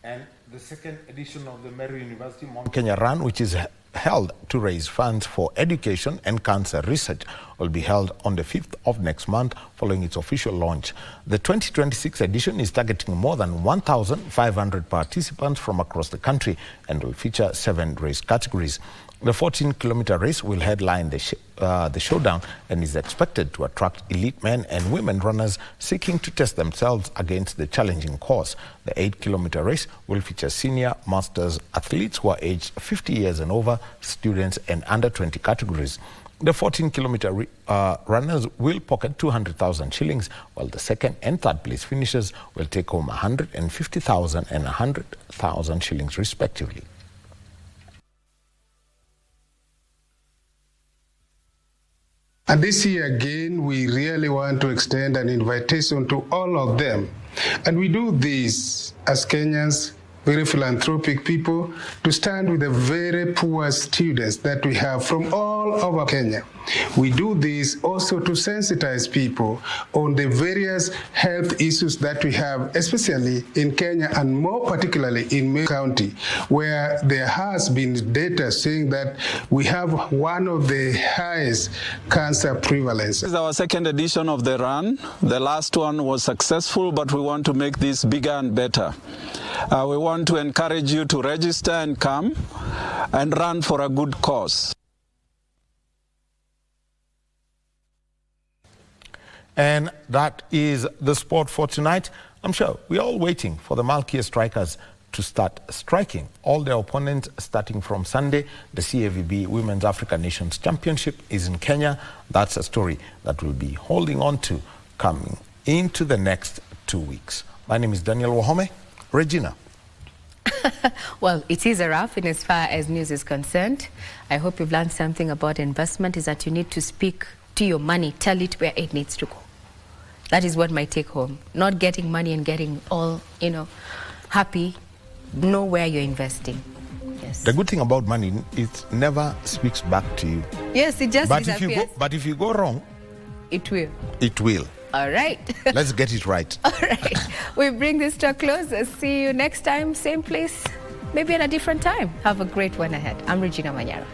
Speaker 19: And the second edition of the Meru University Mount Kenya Run, which is held to raise funds for education and cancer research, will be held on the 5th of next month following its official launch. The 2026 edition is targeting more than 1,500 participants from across the country and will feature 7 race categories. The 14-kilometer race will headline the showdown and is expected to attract elite men and women runners seeking to test themselves against the challenging course. The 8-kilometer race will feature senior masters athletes who are aged 50 years and over, students and under 20 categories. The 14-kilometer runners will pocket 200,000 shillings, while the second and third place finishers will take home 150,000 and 100,000 shillings respectively.
Speaker 24: And this year again, we really want to extend an invitation to all of them. And we do this as Kenyans, very philanthropic people, to stand with the very poor students that we have from all over Kenya. We do this also to sensitize people on the various health issues that we have, especially in Kenya and more particularly in Meru County, where there has been data saying that we have one of the highest cancer prevalence.
Speaker 25: This is our second edition of the run. The last one was successful, but we want to make this bigger and better. We want to encourage you to register and come and run for a good cause.
Speaker 19: And that is the sport for tonight. I'm sure we're all waiting for the Malkia Strikers to start striking all their opponents starting from Sunday. The CAVB Women's African Nations Championship is in Kenya. That's a story that we'll be holding on to coming into the next 2 weeks. My name is Daniel Wahome. Regina.
Speaker 1: Well, it is a wrap in as far as news is concerned. I hope you've learned something about investment, is that you need to speak to your money, tell it where it needs to go. That is what my take home. Not getting money and getting all, happy. Know where you're investing. Yes.
Speaker 19: The good thing about money, it never speaks back to you.
Speaker 1: Yes, it just
Speaker 19: disappears. But if you go wrong,
Speaker 1: it will.
Speaker 19: It will.
Speaker 1: All right.
Speaker 19: Let's get it right.
Speaker 1: All right. We bring this to a close. See you next time, same place, maybe at a different time. Have a great one ahead. I'm Regina Manyara.